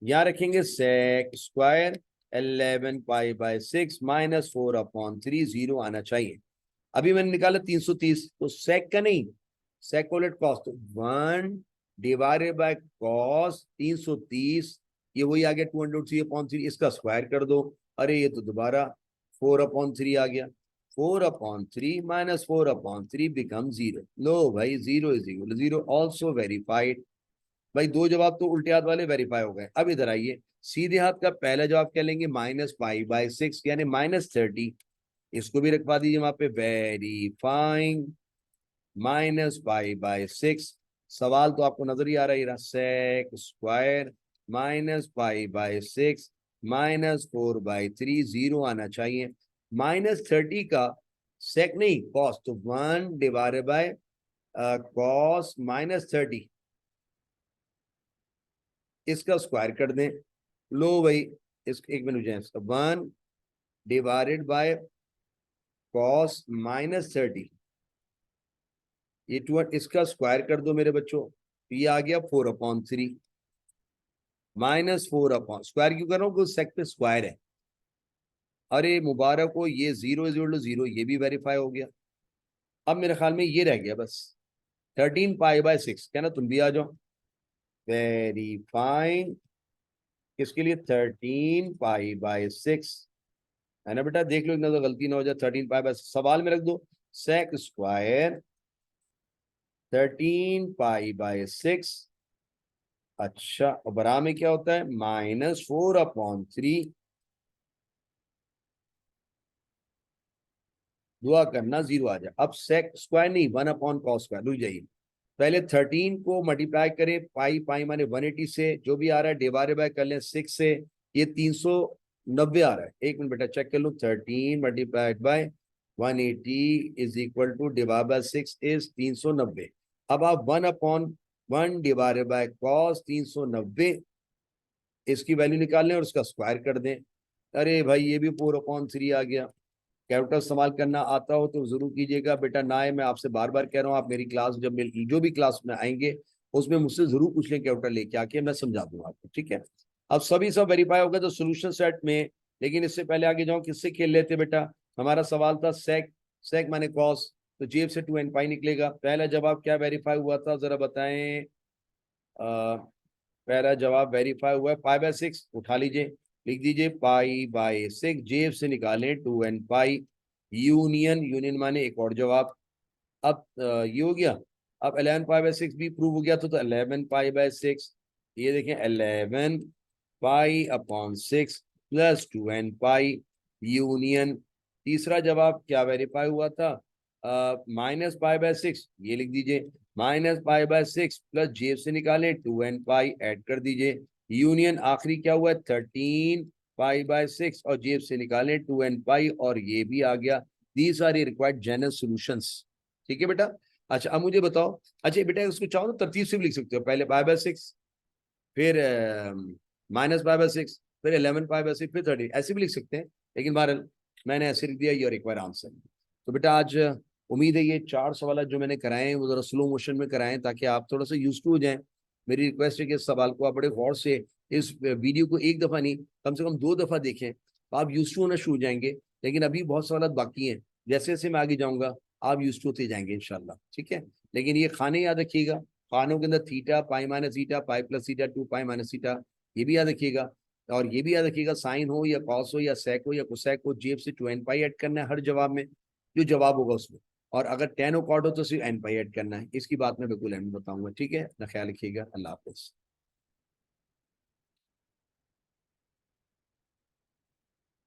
यहाँ रखेंगे सेक स्क्वायर 11 पाई/6 माइनस 4/3, 0 आना चाहिए। अभी मैंने निकाला 330, तो सेक का नहीं, सेक को लेट कॉस, तो 1 डिवाइडेड बाय कॉस 330, ये वही आ गया 203/3, इसका स्क्वायर कर दो। अरे ये तो दोबारा 4/3 आ गया। 4/3 माइनस 4/3 बिकम 0। लो भाई 0 इज इक्वल 0, ऑल्सो वेरीफाइड। भाई दो जवाब तो उल्टे हाथ वाले वेरीफाई हो गए। अब इधर आइए, सीधे हाथ का पहला जवाब क्या लेंगे, -पाई/6 यानी -30। इसको भी रखवा दीजिए वहां पे, वेरीफाइंग -पाई/6। सवाल तो आपको नजर ही आ रहा है, सेक स्क्वायर -पाई/6 माइनस 4/3, 0 आना चाहिए। -30 का सेक नहीं कॉस, तो 1 डिवाइडेड बाय कॉस -30, इसका स्क्वायर कर दें। लो भाई इस एक मिनट जाए, 1 डिवाइडेड बाय कॉस -30, ये 2, इसका स्क्वायर कर दो मेरे बच्चों, तो ये आ गया 4/3 माइनस 4 स्क्वायर क्यों कर रहा हूँ, सेक पे स्क्वायर है। अरे मुबारक हो, ये 0 इज इक्वल टू 0, ये भी वेरीफाई हो गया। अब मेरे ख्याल में ये रह गया बस, 13 पाई/6, क्या ना तुम भी आ जाओ। वेरीफाइंग किसके लिए, 13 पाई/6 है ना बेटा, देख लो इतना तो गलती ना हो जाए। 13 पाई/6 सवाल में रख दो, सेक स्क्वायर 13 पाई/6। अच्छा, और बरा में क्या होता है, -4/3। दुआ करना 0 आ जाए। अब सेक स्क्वायर नहीं, 1/cos स्क्वायर, रुक जाइए। पहले 13 को मल्टीप्लाई करें, पाई पाई माने 180 से, जो भी आ रहा है डिवाइडेड बाय कर लें 6 से, ये 390 आ रहा है। एक मिनट बेटा चेक कर लो, 13 multiplied by 180 is equal to divide by 6 is 390। अब आप 1/1 डिवाइडेड बाय कॉस 390, इसकी वैल्यू निकाल लें और उसका स्क्वायर कर दें। अरे भाई ये भी 4/3 आ गया। कैलकुलेटर इस्तेमाल करना आता हो तो जरूर कीजिएगा, बेटा ना आए मैं आपसे बार बार कह रहा हूँ, आप मेरी क्लास जब जो भी क्लास में आएंगे उसमें मुझसे जरूर पूछ लें, कैलकुलेटर लेके आके मैं समझा दूंगा आपको, ठीक है। अब सभी सब वेरीफाई हो गया तो सोल्यूशन सेट में, लेकिन इससे पहले आगे जाऊँ, किससे खेल लेते बेटा। हमारा सवाल था सेक, सेक माने कॉस, तो जेब से 2n पाई निकलेगा। पहला जवाब क्या वेरीफाई हुआ था जरा बताएं। पहला जवाब वेरीफाई हुआ है पाई/6, उठा लीजिए, लिख दीजिए पाई/6, जेब से निकालें 2n पाई, यूनियन, यूनियन माने एक और जवाब। अब ये हो गया। अब 11 पाई/6 भी प्रूव हो गया, तो 11 पाई/6, ये देखें 11 पाई/6 प्लस 2n पाई, यूनियन। तीसरा जवाब क्या वेरीफाई हुआ था, -पाई/6, ये लिख दीजिए, -पाई/6 प्लस जेब से निकाले 2n पाई ऐड कर दीजिए, यूनियन। आखिरी क्या हुआ, 13 पाई/6 और जेब से निकाले 2n पाई, और ये भी आ गया। These are required general solutions, ठीक है बेटा। अच्छा अब मुझे बताओ, अच्छा बेटा उसको चाहो तो तरतीब से भी लिख सकते हो, पहले पाई/6, फिर -पाई/6, फिर 11 पाई/6, फिर 30, ऐसे भी लिख सकते हैं। लेकिन बहरहाल मैंने ऐसे लिख दिया, योर रिक्वायर आंसर। तो बेटा आज उम्मीद है ये 4 सवाल जो मैंने कराए हैं वो जरा स्लो मोशन में कराएं, ताकि आप थोड़ा सा यूज टू हो जाएं। मेरी रिक्वेस्ट है कि इस सवाल को आप बड़े गौर से, इस वीडियो को एक दफा नहीं कम से कम 2 दफा देखें, तो आप यूज टू होना शुरू हो जाएंगे। लेकिन अभी बहुत सवाल बाकी हैं, जैसे जैसे मैं आगे जाऊंगा आप यूज टू होते जाएंगे इंशाल्लाह, ठीक है। लेकिन ये खाने याद रखिएगा, खानों के अंदर थीटा, पाई-थीटा, पाई+थीटा, 2 पाई-थीटा, ये भी याद रखिएगा। और ये भी याद रखिएगा, साइन हो या कॉस हो या सेक हो या कोसेक हो, जेब से 2n पाई ऐड करना है हर जवाब में, जो जवाब होगा उसमें। और अगर tan और cot हो तो सिर्फ n पाई ऐड करना है। इसकी बात मैं बिल्कुल एंड में बताऊंगा, ठीक है। अपना ख्याल रखिएगा, अल्लाह हाफिज।